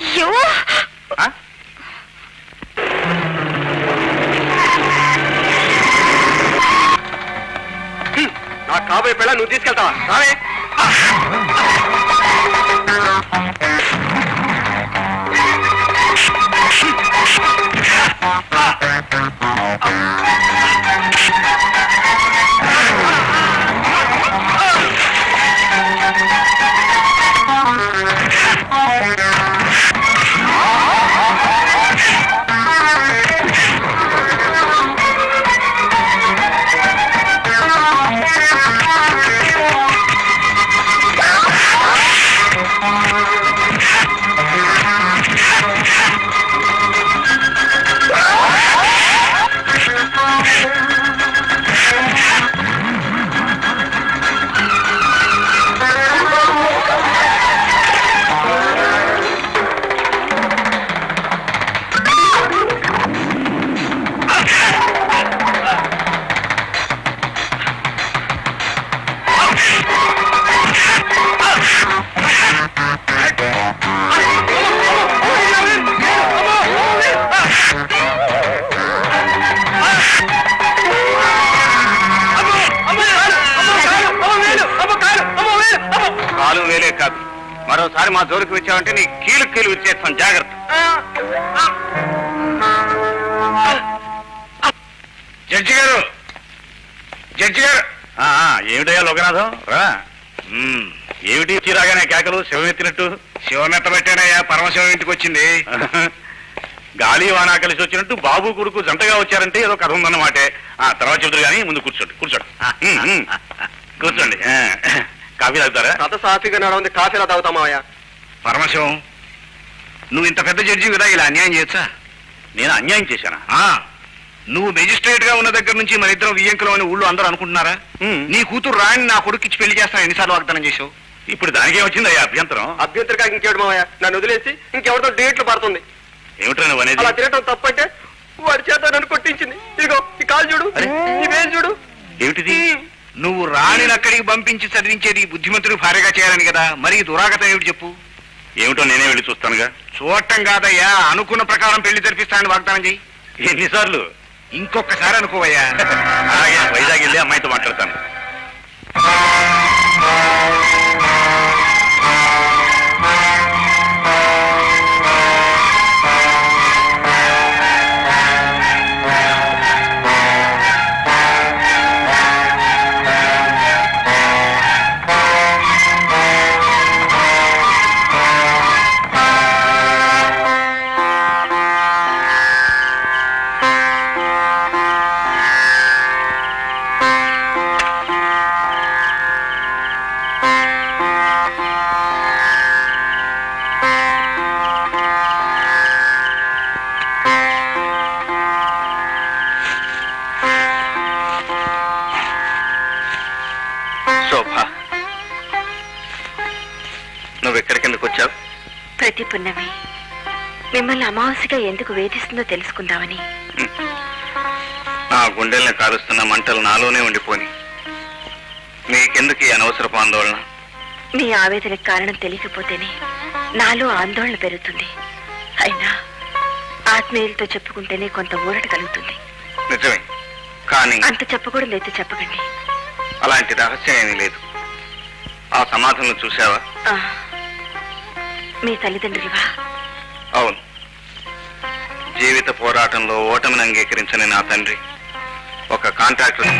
అయ్యో, నా కాబోయే పిల్ల నువ్వు తీసుకెళ్తావా? రావే. కాలు వేలే కాదు, మరోసారి మా జోలికి వచ్చావంటే నీ కీలు ఇచ్చేస్తాను, జాగ్రత్త. జడ్జి గారు, జడ్జి గారు. ఏమిటయ్యా లోకనాథం రా. ఏమిటి చిరాగానే కేకలు శివమెత్తినట్టు? శివమెత్తబెట్టానయ్యా, పరమశివం ఇంటికి వచ్చింది. గాలి వానా కలిసి వచ్చినట్టు బాబు కొడుకు జంటగా వచ్చారంటే ఏదో కథ ఉందన్నమాట. తర్వాత చెబుతారు కానీ ముందు కూర్చోండి. కూర్చోండి. కాఫీ తాగుతారా? కథ సాఫీగా నడవంది, కాఫీలా తాగుతామాయా? పరమశివం, నువ్వు ఇంత పెద్ద జడ్జి కదా, ఇలా అన్యాయం చేయొచ్చా? నేను అన్యాయం చేశానా? నువ్వు మెజిస్ట్రేట్ గా ఉన్న దగ్గర నుంచి మన ఇద్దరం వియ్యంకులం అని ఊళ్ళో అందరూ అనుకుంటున్నారా? నీ కూతురు రాణి నా కొడుకు ఇచ్చి పెళ్లి చేస్తాను ఎన్నిసార్లు వాగ్దానం చేశావు? ఇప్పుడు దానికే వచ్చిందయ్యా అభ్యంతరం? అభ్యంతరగా ఇంకేడు మావయ్య, నన్ను వదిలేసి ఇంకెవరితో డేట్లు పడుతుంది. ఏమిటో నువ్వు అనేది? అలా తినటం తప్పంటే వాడి చేత నన్ను కొట్టించింది. ఇదిగో ఈ కాలు చూడు, ఈ వేలు చూడు. ఏమిటిది? నువ్వు రాణిని అక్కడికి పంపించి చదివించేది బుద్ధిమంతుడు భార్యగా చేయాలని కదా, మరి ఈ దురాగతం ఏమిటి చెప్పు? ఏమిటో నేనే వెళ్ళి చూస్తానుగా. చూడటం కాదయ్యా, అనుకున్న ప్రకారం పెళ్లి జరిపిస్తానని వాగ్దానం చెయ్యి. ఎన్నిసార్లు? ఇంకొకసారి అనుకోవయ్యా. వైజాగ్ వెళ్ళి అమ్మాయితో మాట్లాడతాను. ప్రతి పున్నమి మిమ్మల్ని అమావాస్యగా ఎందుకు వేధిస్తుందో తెలుసుకుందామని. నా గుండెల్ని కారుస్తున్న మంటలు నాలోనే ఉండిపోని మీకెందుకు ఈ అనవసరపు ఆందోళన? మీ ఆవేదనకు కారణం తెలియకపోతేనే నాలో ఆందోళన పెరుగుతుంది. అయినా ఆత్మీయులతో చెప్పుకుంటేనే కొంత ఊరట కలుగుతుంది. నిజమే, కానీ అంత చెప్పకూడదు. అయితే చెప్పకండి. అలాంటి రహస్యం ఏమీ లేదు. ఆ సమాధులను చూసావా? మీ తల్లిదండ్రులువా? అవును. జీవిత పోరాటంలో ఓటమిని అంగీకరించని నా తండ్రి ఒక కాంట్రాక్టర్.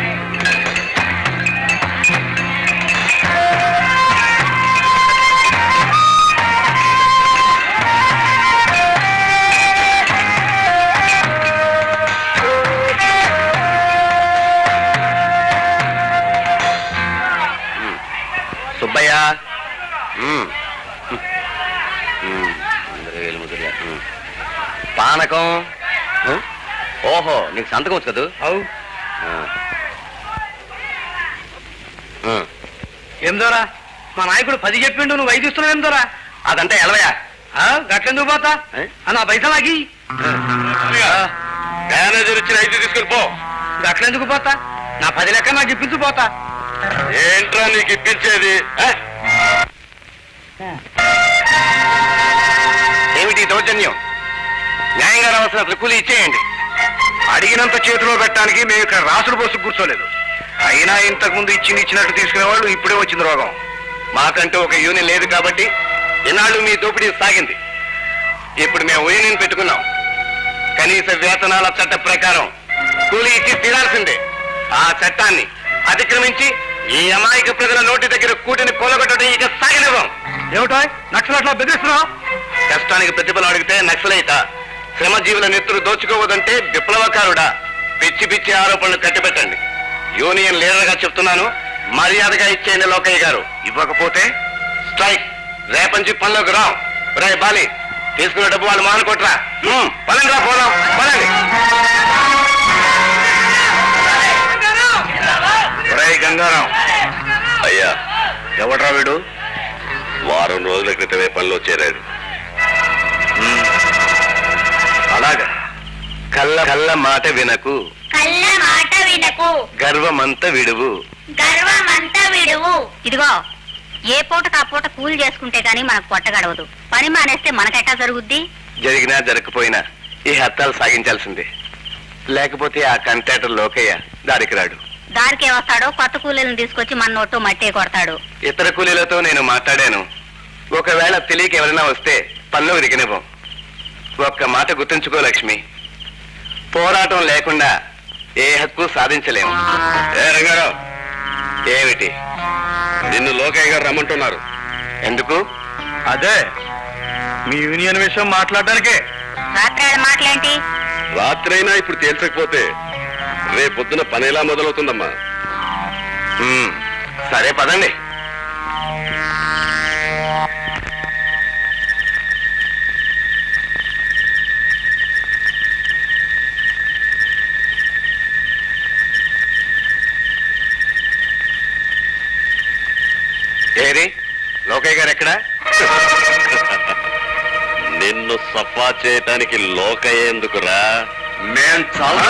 సుబ్బయ్య, పానకం. ఓహో, నీకు సంతకం వచ్చు కదా? ఏం దోరా, మా నాయకుడు 10 చెప్పిండు, నువ్వు 5 ఇస్తున్నావు. ఏం దోరా అదంతా ఎలవయా? గట్లెందుకు పోతా? నా పైసలు నాకి మేనేజర్ ఇచ్చిన 5 తీసుకుని పో. గట్లెందుకు పోతా? నా 10 లెక్క నాకు ఇప్పించు పోతా. ఏంట్రా నీకు ఇప్పించేది? ఏమిటి దౌర్జన్యం? న్యాయంగా రావాల్సిన కూలి ఇచ్చేయండి. అడిగినంత చేతిలో పెట్టడానికి మేము ఇక్కడ రాసులు పోసు కూర్చోలేదు. అయినా ఇంతకు ముందు ఇచ్చినట్టు తీసుకునే వాళ్ళు ఇప్పుడే వచ్చింది రోగం. మాకంటూ ఒక యూనియన్ లేదు కాబట్టి ఇన్నాళ్ళు మీ దోపిడీ సాగింది. ఇప్పుడు మేము యూనియన్ పెట్టుకున్నాం. కనీస వేతనాల చట్ట ప్రకారం కూలీ ఇచ్చి తీరాల్సిందే. ఆ చట్టాన్ని అతిక్రమించి ఈ అమాయక ప్రజల నోటి దగ్గర కూటిని కూలగొట్టడం ఇక సాగనివ్వం. ఏమిటో నక్సలైట్లా బెదిరిస్తున్నావు? కష్టానికి ప్రతిఫలం అడిగితే నక్సలైట, శ్రమజీవుల నెత్తురు దోచుకోవదంటే విప్లవకారుడా? పిచ్చి పిచ్చి ఆరోపణలు కట్టిపెట్టండి. యూనియన్ లీడర్ గా చెప్తున్నాను, మర్యాదగా ఇచ్చేయండి లోకయ్య గారు. ఇవ్వకపోతే స్ట్రైక్. రేపంచి పనిలోకి రాం. రే బాలి, తీసుకున్న డబ్బు వాళ్ళు మానుకోట్రా. పనండి రా, పోదాం, పనండి. గంగారాం, అయ్యా, ఎవడ్రా వీడు? వారం రోజుల క్రితమే పనిలో చేరాడు. అలాగా? కళ్ళ కళ్ళ మాట వినకు, కళ్ళ మాట వినకు, గర్వమంత విడువు, గర్వమంత విడువు. ఇదిగో, ఏ పూటకు ఆ పూట కూలి చేసుకుంటే గానీ మనకు పొట్ట గడవదు. పని మానేస్తే మనకెట్టా జరుగుద్ది? జరిగినా జరగకపోయినా ఈ హత్తాలు సాగించాల్సిందే. లేకపోతే ఆ కంట్రాక్టర్ లోకయ్య దారికి రాడు. దారికి వస్తాడో కొత్త కూలీలను తీసుకొచ్చి మన నోటు మట్టే కొడతాడు. ఇతర కూలీలతో నేను మాట్లాడాను. ఒకవేళ తెలియక ఎవరైనా వస్తే పనిలోకి దిగనివ్వం. ఒక్క మాట గుర్తుంచుకో లక్ష్మి, పోరాటం లేకుండా ఏ హక్కు సాధించలేము. ఏ రంగారావు, ఏమిటి నిన్ను లోకయ్య గారు రమ్మంటున్నారు? ఎందుకు? అదే మీ యూనియన్ విషయం మాట్లాడడానికే. రాత్రి మాటలేంటి? రాత్రైనా ఇప్పుడు తేల్చకపోతే రేపొద్దున పని ఎలా మొదలవుతుందమ్మా? సరే పదండి. ఏరి లోకయ్య గారు ఎక్కడా? నిన్ను సఫా చేయటానికి లోకయ్య ఎందుకురా? నేను చాలా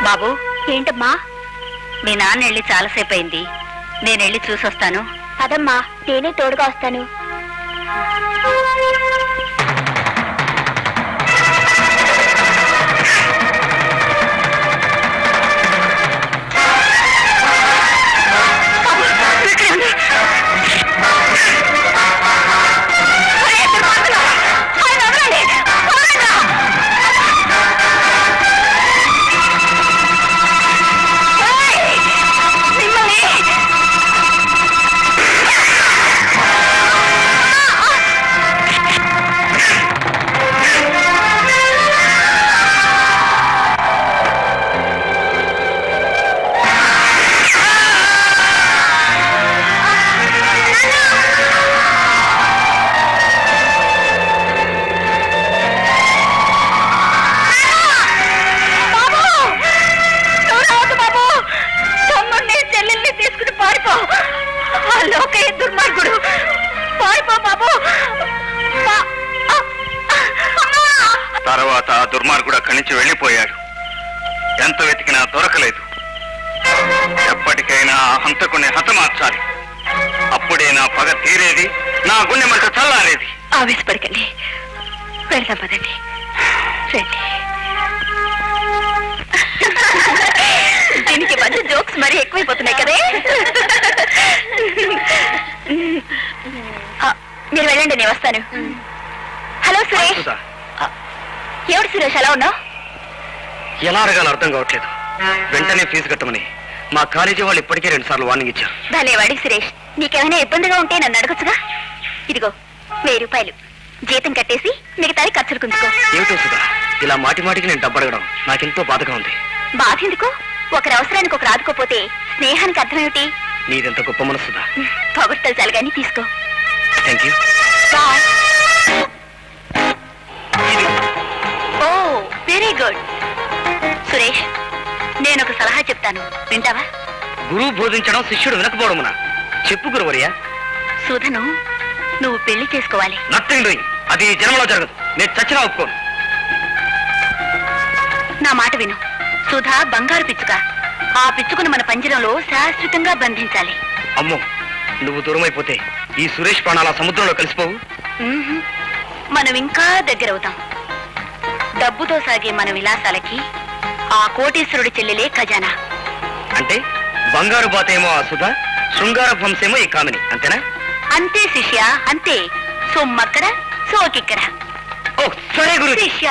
బాబు. ఏంటమ్మా? మీ నాన్న వెళ్ళి చాలాసేపు అయింది, నేను వెళ్ళి చూసొస్తాను. అదమ్మా, నేనే తోడుగా వస్తాను. తర్వాత ఆ దుర్మార్గుడు అక్కడి నుంచి వెళ్ళిపోయాడు. ఎంత వెతికినా దొరకలేదు. ఎప్పటికైనా ఆ హంతకుని హతమార్చాలి. అప్పుడే నా పగ తీరేది, నా గుండె మంట చల్లారేది. ఆవేశపడకండి, వెళ్దాం పదండి. రండి. దీనికి మధ్య జోక్స్ మరీ ఎక్కువైపోతున్నాయి కదే. మీరు వెళ్ళండి, నేను వస్తాను. హలో సురేష్. ఎవడు సురేష్, ఎలా ఉన్నావు? ఎలా అడగాలో అర్థం కావట్లేదు. వెంటనే ఫీజు కట్టమని మా కాలేజీ వాళ్ళు ఇప్పటికే 2 సార్లు వార్నింగ్ ఇచ్చారు. ధన్యవాడి సురేష్. నీకేమైనా ఇబ్బందిగా ఉంటే నన్ను అడగచ్చుగా. ఇదిగో 1000 రూపాయలు జీతం కట్టేసి మిగతాది ఖర్చులు కుంచుకో. ఏమిటో సుధా, ఇలా మాటి మాటికి నేను డబ్బు అడగడం నాకెంతో బాధగా ఉంది. బాధ ఎందుకు? ఒకరి అవసరానికి ఒకరు ఆదుకోపోతే స్నేహానికి అర్థం ఏమిటి? నీదెంత గొప్ప మనసు సుధా. పొగడ్తలు చాలు కానీ తీసుకో. Thank you. Bye. Oh very good. Suresh, నేను ఒక సలహా చెప్తాను, వింటావా? గురువు బోధించడం శిష్యుడు వినకపోవడమునా? చెప్పు గురువర్యా. సుధను నువ్వు పెళ్లి చేసుకోవాలి. Nothing doing. అది ఈ జన్మలో జరగదు. నేను చచ్చినా ఒప్పుకోను. నా మాట విను. సుధా బంగారు పిచ్చుక. ఆ పిచ్చుకును మన పంజరంలో శాశ్వతంగా బంధించాలి. అమ్మో, నువ్వు దూరం అయిపోతే ఈ సురేష్ ప్రాణాల సముద్రంలో కలిసిపోవు. మ్మ్హ్. మనం ఇంకా దగ్గరవుతాం. డబ్బుతో సాగే మన విలాసాలకి ఆ కోటీశ్వరుడి చెల్లెలే ఖజానా. అంటే బంగారు బాతేమో ఆ సుధ, శృంగార వంశేమో ఈ కామిని, అంతేనా? అంతే శిష్య, అంతే. సొమ్మక్కడ సోకిక్కడ. ఓ సరే గురు. శిష్య,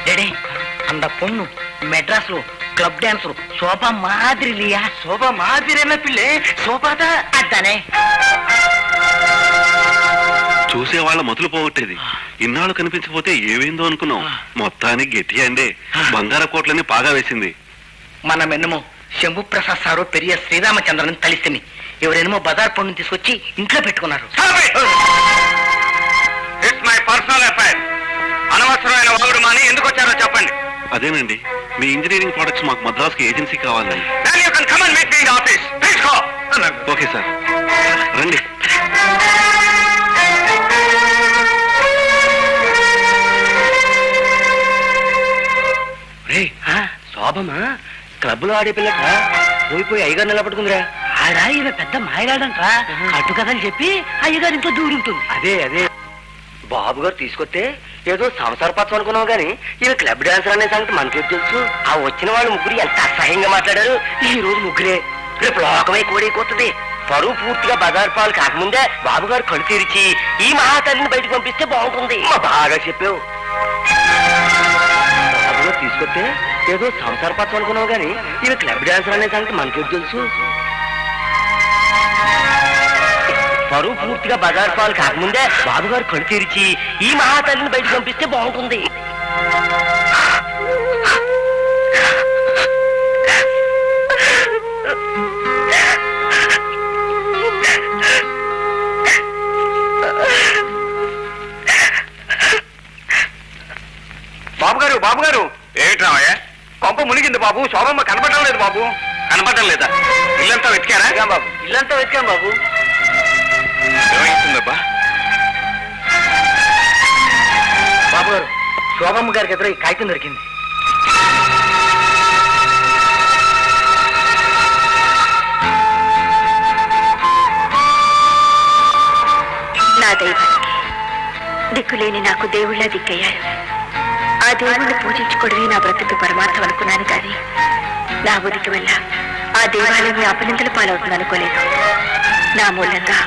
டேடே, அந்த பொண்ணு மெட்ராஸ்ல கிளப் டான்ஸர் சோபா மாதிரி இல்லையா? சோபா மாதிரி என்ன பிள்ளை? சோபா தான் அதானே. చూసేవాళ్ళ మొదలు పోగొట్టేది. ఇన్నాళ్ళు కనిపించకపోతే ఏమైందో అనుకున్నాం. మొత్తానికి గట్టి అండి. బంగార కోట్లని పాగా వేసింది. మనం ఎన్నమో శంభు ప్రసాద్ సారు పెరియ శ్రీరామచంద్రని తలిసిని ఎవరేమో బజార్ పండుని తీసుకొచ్చి ఇంట్లో పెట్టుకున్నారు. It's my personal affair. అనవసరమైన వాగుడు మాని ఎందుకు వచ్చారో చెప్పండి. అదేనండి, మీ ఇంజనీరింగ్ ప్రొడక్ట్స్ మాకు మద్రాస్కి ఏజెన్సీ కావాలని. Then you can come and meet me in the office. Please go. Okay sir, రండి. రే శోభమా క్లబ్ లో ఆడే పిల్లట పోయిపోయి అయ్యగారు నిలబడుకుందిరా. ఆడా ఈమె పెద్ద మాయగాడంట్రా. కట్టు కథలు చెప్పి అయ్యగారు ఇంట్లో దూరుంటుంది. అదే బాబు గారు తీసుకొస్తే ఏదో సంసార పత్రం అనుకున్నావు గానీ ఈమె క్లబ్ డాన్సర్ అనే సంగతి మనకేం తెలుసు. ఆ వచ్చిన వాళ్ళు ముగ్గురు ఎంత అసహ్యంగా మాట్లాడారు. ఈ రోజు ముగ్గురే, రేపు లోకమై కోడైపోతుంది. పరువు పూర్తిగా బజార్ పాలు కాకముందే బాబు గారు కళ్ళు తెరిచి ఈ మహాతల్లిని బయటకు పంపిస్తే బాగుంటుంది. బాగా చెప్పావు. బాబు గారు తీసుకొస్తే ఏదో సంసార పత్రం అనుకున్నావు గానీ ఈమె క్లబ్ డాన్సర్ అనే సంగతి మనకేం తెలుసు. పరువు పూర్తిగా బజార్ పాలు కాకముందే బాబు గారు కళ్ళు తెరిచి ఈ మహాతల్లిని బయటకు పంపిస్తే బాగుంటుంది. బాబు గారు ఏమిటి రామయ్య? కొంప మునిగింది బాబు. శోభమ్మ కనపడడం లేదు బాబు. కనపడడం లేదా? ఇల్లంతా వెతికారా బాబు? ఇల్లంతా వెతికాం బాబు. ఏమైతుందబ్బా? బాబు గారు, శోభమ్మ గారికి ఎదురు ఈ కాగితం దొరికింది. నా దైవానికి దిక్కులేని నాకు దేవుళ్ళ దిక్కయ్యాడు. ఆ దేవుణ్ణి పూజించుకోవడమే నా బ్రతుకు పరమార్థం అనుకున్నాను కానీ నా ఉనికి వల్ల ఆ దేవాలయం అపనిందల పాలవుతుంది అనుకోలేదు. నా మూలంగా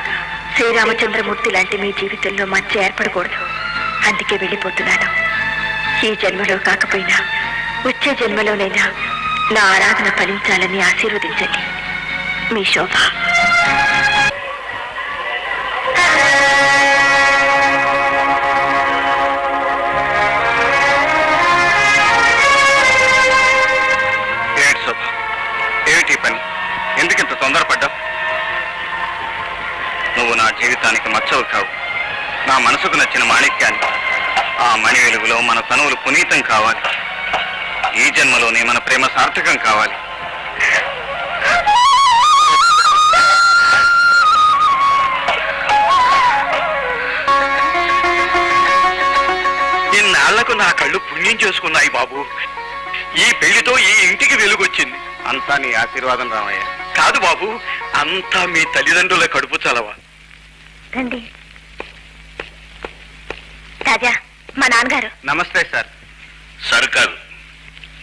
శ్రీరామచంద్రమూర్తి లాంటి మీ జీవితంలో మధ్య ఏర్పడకూడదు. అందుకే వెళ్ళిపోతున్నాను. ఈ జన్మలో కాకపోయినా వచ్చే జన్మలోనైనా నా ఆరాధన ఫలించాలని ఆశీర్వదించండి. మీ శోభ. ఏమిటి పని? ఎందుకింత తొందరపడ్డావు? నువ్వు నా జీవితానికి మచ్చవు కావు. నా మనసుకు నచ్చిన మాణిక్యాన్ని. ఆ మణి వెలుగులో మన తనువులు పునీతం కావాలి. ఈ జన్మలోనే మన ప్రేమ సార్థకం కావాలి. ఇన్నాళ్లకు నా కళ్ళు పుణ్యం చేసుకున్నాయి బాబు. ఈ పెళ్లితో ఈ ఇంటికి వెలుగొచ్చింది. అంతా నీ ఆశీర్వాదం రామయ్య. కాదు బాబు, అంతా మీ తల్లిదండ్రుల కడుపు చలవా. రండి రాజా, మా నాన్నగారు. నమస్తే సార్. సర్కారు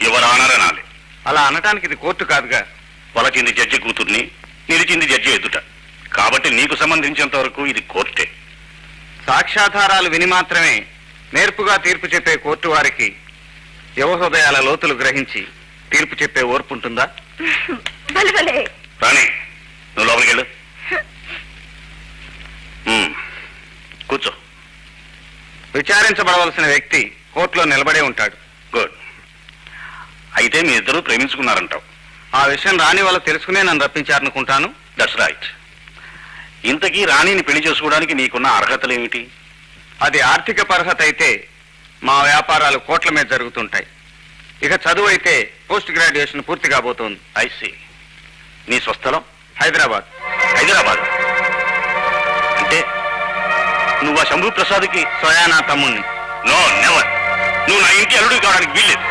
యువరానర్ అనాలి. అలా అనటానికి ఇది కోర్టు కాదుగా. పలకింది జడ్జి కూతుర్ని, నిలిచింది జడ్జి ఎదుట. కాబట్టి నీకు సంబంధించినంత వరకు ఇది కోర్టే. సాక్ష్యాధారాలు విని మాత్రమే నేర్పుగా తీర్పు చెప్పే కోర్టు వారికి యువ హృదయాల లోతులు గ్రహించి తీర్పు చెప్పే ఓర్పు ఉంటుందా? రాణి, నువ్వు లోపలికి వెళ్ళు. కూర్చో. విచారించబడవలసిన వ్యక్తి కోర్టులో నిలబడే ఉంటాడు. గుడ్. అయితే మీ ఇద్దరు ప్రేమించుకున్నారంటావు. ఆ విషయం రాణి వాళ్ళు తెలుసుకునే నన్ను రప్పించారనుకుంటాను. That's right. ఇంతకీ రాణిని పెళ్లి చేసుకోవడానికి నీకున్న అర్హతలేమిటి? అది ఆర్థిక అర్హత అయితే మా వ్యాపారాలు కోట్ల మీద జరుగుతుంటాయి. ఇక చదువు అయితే పోస్ట్ గ్రాడ్యుయేషన్ పూర్తి కాబోతోంది. ఐసి. నీ స్వస్థలం? హైదరాబాద్. హైదరాబాద్ అంటే నువ్వు ఆ శంభు ప్రసాద్కి స్వయానా తమ్ముణ్ణి? No, never. నువ్వు నా ఇంటి అల్లుడు కావడానికి వీల్లేదు.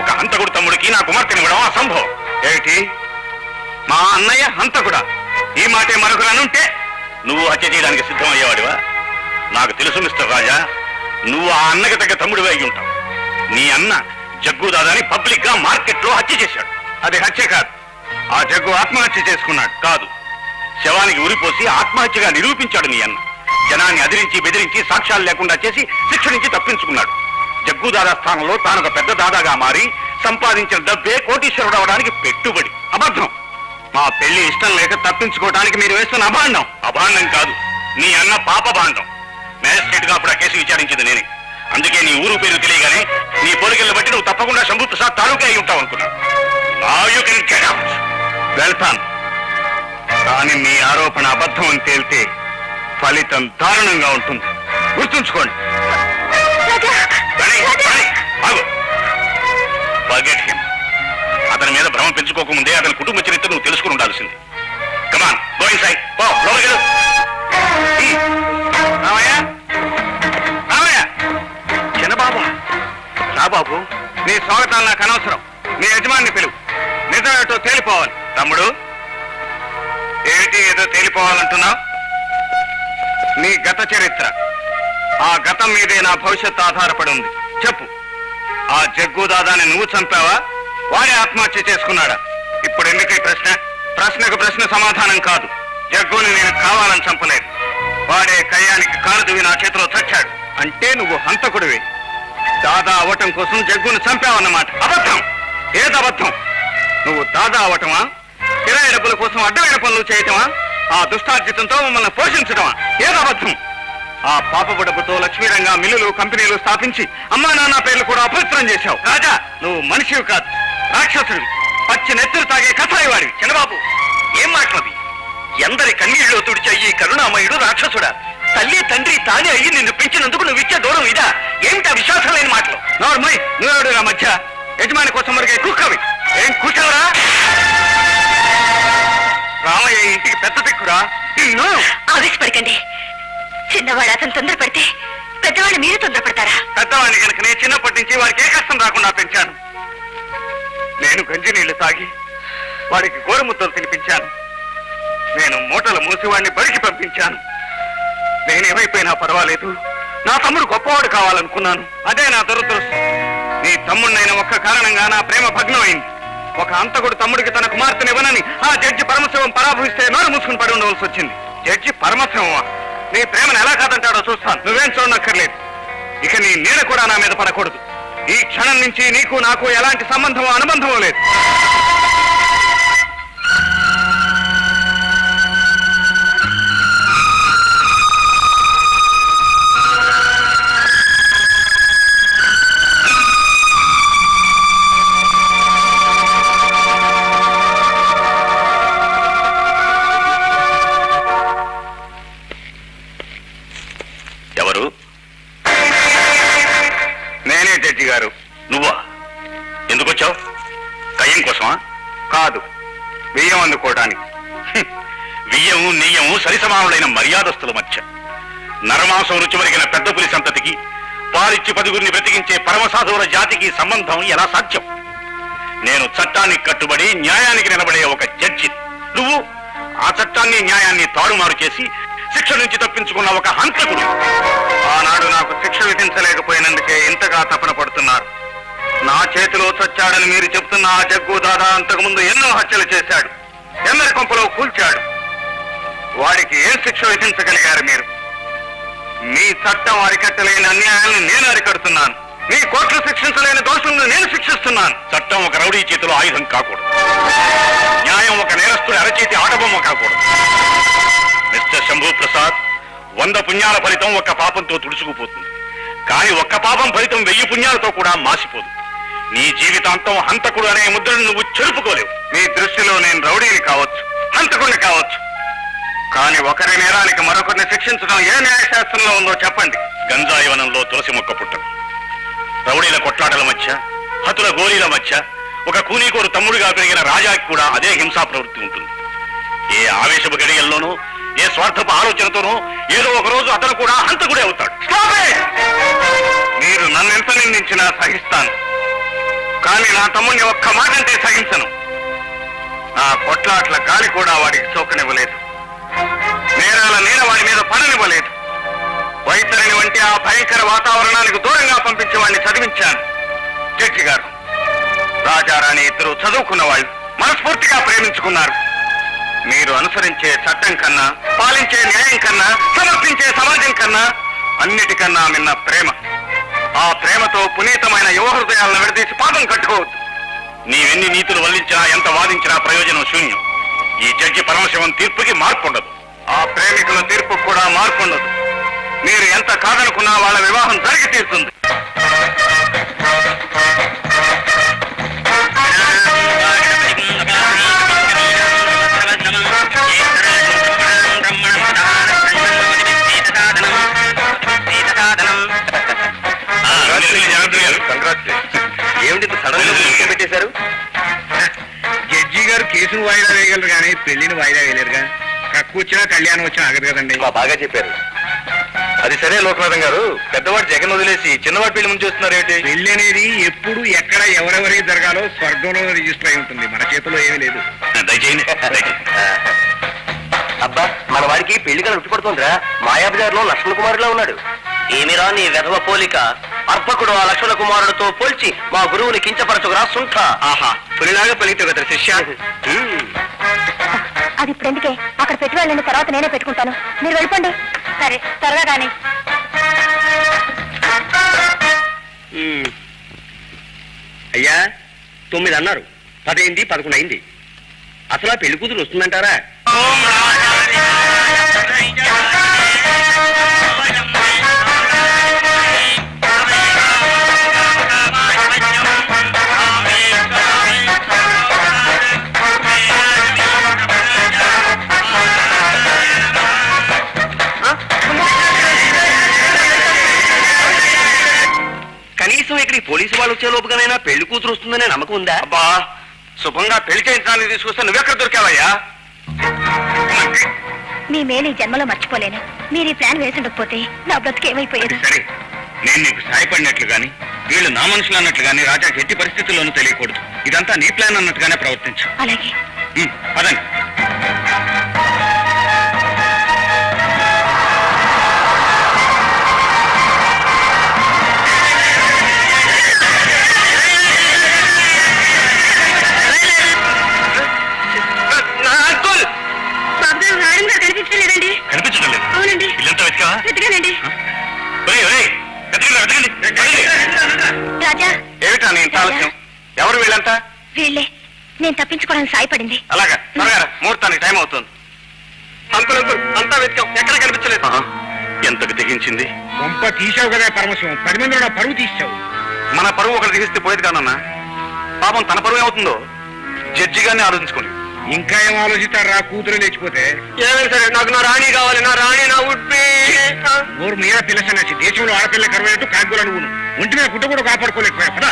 ఒక హంతకుడు తమ్ముడికి నా కుమార్తెనివ్వడం అసంభవం. ఏమిటి? మా అన్నయ్య హంతకుడా? ఈ మాటే మరొకరనుంటే నువ్వు హత్య చేయడానికి సిద్ధమయ్యేవాడివా? నాకు తెలుసు మిస్టర్ రాజా, నువ్వు ఆ అన్నకి తగ్గ తమ్ముడివి అయి ఉంటావు. నీ అన్న జగ్గు దాదాని పబ్లిక్ గా మార్కెట్ లో హత్య చేశాడు. అది హత్య కాదు. ఆ జగ్గు ఆత్మహత్య చేసుకున్నాడు. కాదు, శవానికి ఉరిపోసి ఆత్మహత్యగా నిరూపించాడు నీ అన్న. జనాన్ని అదిరించి బెదిరించి సాక్ష్యాలు లేకుండా చేసి శిక్ష నుంచి తప్పించుకున్నాడు. జగ్గు దాదా స్థానంలో తానొక పెద్ద దాదాగా మారి సంపాదించిన డబ్బే కోటీశ్వరుడు అవడానికి పెట్టుబడి. అబద్ధం. మా పెళ్లి ఇష్టం లేక తప్పించుకోవడానికి మీరు వేస్తున్న అభాండం. అభాండం కాదు, నీ అన్న పాపభాండం. మేజిస్ట్రేట్ గా అప్పుడు ఆ కేసు విచారించింది నేనే. అందుకే నీ ఊరు పేరు తెలియగానే నీ పోలికలను బట్టి నువ్వు తప్పకుండా శంభు ప్రసాద్ తాలూకా అయి ఉంటావు అనుకున్నా. వెళ్తాను, కానీ మీ ఆరోపణ అబద్ధం అని తేలితే ఫలితం దారుణంగా ఉంటుంది. గుర్తుంచుకోండి. అతని మీద భ్రమ పెంచుకోకముందే అతని కుటుంబ చరిత్ర నువ్వు తెలుసుకుని ఉండాల్సింది. కమాన్, గో ఇన్సైడ్. పో, లోపలికి వెళ్ళు. రామయ్య, రామయ్య. చిన్నబాబు, రా బాబు. నీ స్వాగతాలు నాకు అనవసరం. నీ యజమాని పిలువు. ఏమిటో తేలిపోవాలి. తమ్ముడు, ఏమిటి ఏదో తేలిపోవాలంటున్నావు? నీ గత చరిత్ర, ఆ గతం మీదే నా భవిష్యత్తు ఆధారపడి ఉంది. చెప్పు, ఆ జగ్గు దాదాని నువ్వు చంపావా, వాడే ఆత్మహత్య చేసుకున్నాడా? ఇప్పుడు ఎందుకు ఈ ప్రశ్న? ప్రశ్నకు ప్రశ్న సమాధానం కాదు. జగ్గుని నేను కావాలని చంపలేదు. వాడే కయ్యానికి కాలుదువి నా చేతిలో చచ్చాడు. అంటే నువ్వు హంతకుడివి. దాదా అవటం కోసం జగ్గును చంపావన్నమాట. అబద్ధం. ఏదబద్ధం? నువ్వు దాదా అవటమా, కిరాయి డబ్బుల కోసం అడ్డమైన పనులు చేయటమా, ఆ దుష్టార్జితంతో మమ్మల్ని పోషించటమా? ఏదబద్ధం? ఆ పాపపు డబ్బుతో లక్ష్మీరంగా మిల్లులు, కంపెనీలు స్థాపించి అమ్మా నాన్న పేర్లు కూడా అపవిత్రం చేశావు. రాజా, నువ్వు మనిషివి కాదు, రాక్షసుడివి. పచ్చి నెత్తురు తాగే కథాయివాడివి. చిన్నబాబు, ఏం మాటలది? ఎందరి కన్నీళ్ళు తుడిచే ఈ కరుణామయుడు రాక్షసుడా? తల్లి తండ్రి తానే అయ్యి నిన్ను పెంచినందుకు నువ్వు ఇచ్చే దూరం ఇదా? ఏమిటా విశ్వాసం లేని మాటలు? నోర్మై, నువ్వెవడు నా మధ్య? యజమాని కోసం మరిగే కుక్కవి. ఏం కూర్చోవరా? రామయ్య ఇంటికి పెద్ద దిక్కురా. నిన్ను ఆవేశపడకండి. చిన్నవాడు అతను తొందరపడితే పెద్దవాళ్ళు మీరు తొందరపడతారా? పెద్దవాడిని కనుక నేను చిన్నప్పటి నుంచి వాడికి ఏ కష్టం రాకుండా పెంచాను. నేను గంజి నీళ్లు తాగి వాడికి గోరుముద్దలు తినిపించాను. నేను మూటలు మూసి వాడిని బడికి పంపించాను. నేనేమైపోయినా పర్వాలేదు, నా తమ్ముడు గొప్పవాడు కావాలనుకున్నాను. అదే నా దురదృష్టం. నీ తమ్ముడినైన ఒక్క కారణంగా నా ప్రేమ భగ్నమైంది. ఒక హంతకుడు తమ్ముడికి తన కుమార్తెనివ్వనని ఆ జడ్జి పరమశివం పరాభవిస్తే నోరు మూసుకుని పడి ఉండవలసి వచ్చింది. జడ్జి పరమశివమా? నీ ప్రేమను ఎలా కాదంటాడో చూస్తాను. నువ్వేం చూడనక్కర్లేదు. ఇక నీ నీడ కూడా నా మీద పడకూడదు. ఈ క్షణం నుంచి నీకు నాకు ఎలాంటి సంబంధమో అనుబంధమో లేదు. ఎవరు? నేనే జడ్జి గారు. నువ్వా? ఎందుకు వచ్చావు? కయ్యం కోసమా? కాదు, బియ్యం అందుకోవడానికి. వియ్యము నెయ్యము సరిసమానులైన మర్యాదస్తుల మధ్య నరమాంసం రుచి మరిగిన పెద్ద పులి సంతతికి, పాలిచ్చి పదుగురిని బ్రతికించే పరమసాధువుల జాతికి సంబంధం ఎలా సాధ్యం? నేను చట్టానికి కట్టుబడి న్యాయానికి నిలబడే ఒక జడ్జి. నువ్వు ఆ చట్టాన్ని న్యాయాన్ని తారుమారు చేసి శిక్ష నుంచి తప్పించుకున్న ఒక హంతకుడు. ఆనాడు నాకు శిక్ష విధించలేకపోయినందుకే ఇంతగా తపన పడుతున్నారు. నా చేతిలో చచ్చాడని మీరు చెప్తున్న ఆ జగ్గు దాదా అంతకుముందు ఎన్నో హత్యలు చేశాడు, ఎందరి కొంపలో కూల్చాడు. వాడికి ఏం శిక్ష విధించగలిగారు మీరు? మీ చట్టం అరికట్టలేని అన్యాయాన్ని నేను అరికడుతున్నాను. మీ కోర్టులు శిక్షించలేని దోషులను నేను శిక్షిస్తున్నాను. చట్టం ఒక రౌడీ చేతిలో ఆయుధం కాకూడదు. న్యాయం ఒక నేరస్తుడి అరచేతి ఆటబొమ్మ కాకూడదు. మిస్టర్ శంభూ ప్రసాద్, 100 పుణ్యాల ఫలితం ఒక్క పాపంతో తుడుచుకుపోతుంది. కానీ ఒక్క పాపం ఫలితం 1000 పుణ్యాలతో కూడా మాసిపోదు. నీ జీవితాంతం హంతకుడు అనే ముద్రను నువ్వు చెరుపుకోలేవు. మీ దృష్టిలో నేను రౌడీని కావచ్చు, హంతకుడిని కావచ్చు. కానీ ఒకరి నేరానికి మరొకరిని శిక్షించడం ఏ న్యాయశాస్త్రంలో ఉందో చెప్పండి. గంజాయి వనంలో తులసి మొక్క పుట్టదు. రౌడీల కొట్లాటల మధ్య, హతుల గోలీల మధ్య ఒక కూనీకోరు తమ్ముడిగా పెరిగిన రాజాకి కూడా అదే హింసా ప్రవృత్తి ఉంటుంది. ఏ ఆవేశపు గడియల్లోనూ, ఏ స్వార్థపు ఆలోచనతోనో ఏదో ఒక రోజు అతను కూడా హంతకుడే అవుతాడు. మీరు నన్నెంత నిందించినా సహిస్తాను, కానీ నా తమ్ముడిని ఒక్క మాట అంటే సహించను. నా కొట్లాట్ల గాలి కూడా వాడికి సోకనివ్వలేదు. నేరాల నీడ వాడి మీద పడనివ్వలేదు. వైతరిని వంటి ఆ భయంకర వాతావరణానికి దూరంగా పంపించి వాడిని చదివించాను. జడ్జి గారు, రాజారాణి ఇద్దరు చదువుకున్న వాళ్ళు, మనస్ఫూర్తిగా ప్రేమించుకున్నారు. మీరు అనుసరించే చట్టం కన్నా, పాలించే న్యాయం కన్నా, సమర్పించే సమాజం కన్నా అన్నిటికన్నా మిన్న ప్రేమ. ఆ ప్రేమతో పునీతమైన యువ హృదయాలను విడదీసి పాదం కట్టుకోవద్దు. నీవెన్ని నీతులు వల్లించినా, ఎంత వాదించినా ప్రయోజనం శూన్యం. ఈ జడ్జి పరమశివం తీర్పుకి మార్పు ఉండదు. ఆ ప్రేమికుల తీర్పు కూడా మార్పు ఉండదు. మీరు ఎంత కాదనుకున్నా వాళ్ళ వివాహం జరిగి తీరుతుంది. ఏమిటి సడన్ గా పెట్టేశారు? జడ్జి గారు కేసును వాయిదా వేయగలరు కానీ పెళ్లిని వాయిదా వేయలేరుగా. కక్కువచ్చినా కళ్యాణం వచ్చినా ఆగదు కదండి. బాగా చెప్పారు. అది సరే లోకనాథం గారు, పెద్దవాడు జగన్ వదిలేసి చిన్నవాడి పెళ్లి ముందు చూస్తున్నారు ఏమిటి? పెళ్లి అనేది ఎప్పుడు ఎక్కడ ఎవరెవరి జరగాలో స్వర్గంలో రిజిస్టర్ అయి ఉంటుంది, మన చేతిలో ఏమీ లేదు. దయచేయండి. అబ్బా మన వాడికి పెళ్లి కల ఉట్టిపడుతుందిరా. మాయాబజార్లో లక్ష్మణ కుమారులా ఉన్నాడు. ఏమిరా నీ వెధవ పోలిక? అర్పకుడు ఆ లక్ష్మణ కుమారుడితో పోల్చి మా గురువుని కించపరచుకురా సుంఠ. ఆహా, పులిలాగా పెళ్లితే కదా శిష్య. అది ఇప్పుడు ఎందుకే, అక్కడ పెట్టి వెళ్ళిన తర్వాత నేనే పెట్టుకుంటాను, మీరు వెళ్ళిపోండి. సరే త్వరగా కానీ. అయ్యా 9 అన్నారు, 10 అయింది, 11 అయింది. అసలు ఆ పెళ్లి కూతురు వస్తుందంటారా? కనీసం ఇక్కడికి పోలీసు వాళ్ళు వచ్చే లోపుగానైనా పెళ్లి కూతురు వస్తుందనే నమ్మకం ఉందా? అబ్బా, శుభంగా పెళ్లి చేయించడానికి తీసుకొస్తే నువ్వెక్కడ దొరికావయ్యా? మీ మేలు ఈ జన్మలో మర్చిపోలేను. మీరు ఈ ప్లాన్ వేసి ఉండకపోతే నా బ్రతుకు ఏమైపోయేది. సరే, నేను నీకు సాయపడినట్లు గాని వీళ్ళు నా మనుషులు అన్నట్లు గాని రాజాకి ఎట్టి పరిస్థితుల్లోనూ తెలియకూడదు. ఇదంతా నీ ప్లాన్ అన్నట్టుగానే ప్రవర్తించు. అలాగే. పదండి. కనిపించలేదండి. కనిపించడం లేదు? అవునండి. ఇల్లంతా వెతికావా? వెతికానండి. రాజా. ఏమిటా నీ ఇంత ఆలస్యం? ఎవరు వీళ్ళంతా? వీళ్ళే, నేను తప్పించుకోవడానికి సాయపడింది. అలాగా, త్వరగా రా, ముహూర్తానికి టైం అవుతుంది. అంకుల్ అంకుల్, అంతా వెతికాం, ఎక్కడ కనిపించలేదు. ఎంతకు తెగించింది? కొంప తీసావు కదా పరమశివం, 10 మందిలో నా పరువు తీసావు. మన పరువు ఒకటి దిగిస్తే పోయేది కానన్నా. పాపం తన పరువు ఏమవుతుందో జడ్జి గారిని ఆలోచించుకోండి. ఇంకా ఏం ఆలోచిస్తారా కూతురు లేచిపోతే? ఏమైనా సరే నాకు నా రాణి కావాలి, నా రాణి, నా ఉడ్పి. ఊరు మీద పిల్లసనచ్చి దేశంలో ఆడపిల్ల కరువైనట్టు కాకులు నువ్వు ఒంటి మీద గుడ్డ కూడా కాపాడుకోలేకపోయా కదా.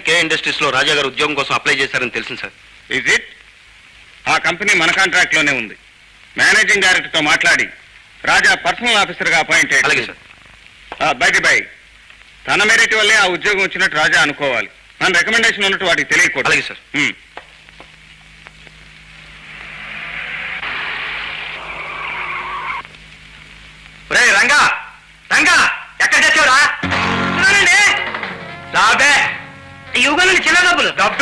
కే ఇండస్ట్రీస్ లో రాజా గారు ఉద్యోగం కోసం అప్లై చేశారని తెలిసింది సార్. Is it? ఆ కంపెనీ మన కాంట్రాక్ట్ లోనే ఉంది. మేనేజింగ్ డైరెక్టర్ తో మాట్లాడి రాజా పర్సనల్ ఆఫీసర్ గా అపాయింట్ అయ్యాడు. అలాగే సార్. బై తన మెరిట్ వల్లే ఆ ఉద్యోగం వచ్చినట్టు రాజా అనుకోవాలి. మన రికమెండేషన్ ఉన్నట్టు వాటికి తెలియకూడదు. అలాగే సార్. రే రంగా, రంగా ఎక్కడ తెచ్చావురా? రాబే యుగాలని చిన్న డబ్బులు డబ్బు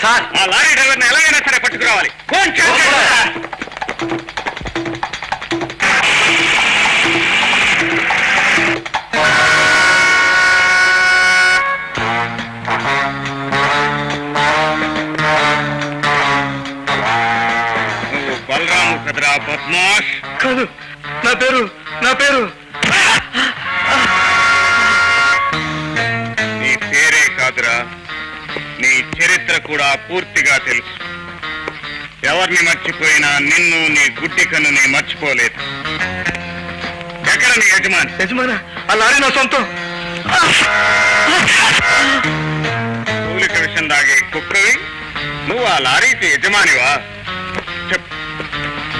సార్, ఆ లారీ డ్రైవర్ని ఎలాగైనా సరే పట్టుకురావాలి. నువ్వు బలరాము కదరా బద్మాష్? కాదు, నా పేరు నీ పేరే కాదురా, నీ చరిత్ర కూడా పూర్తిగా తెలుసు. ఎవరిని మర్చిపోయినా నిన్ను, నీ గుడ్డి కన్నుని మర్చిపోలేదు. ఎక్కడ నీ యజమాని? యజమాన, ఆ లారీ నా సొంతం. కూలిక విషయం దాగే కుక్కవి నువ్వు ఆ లారీకి యజమానివా? చెప్పు.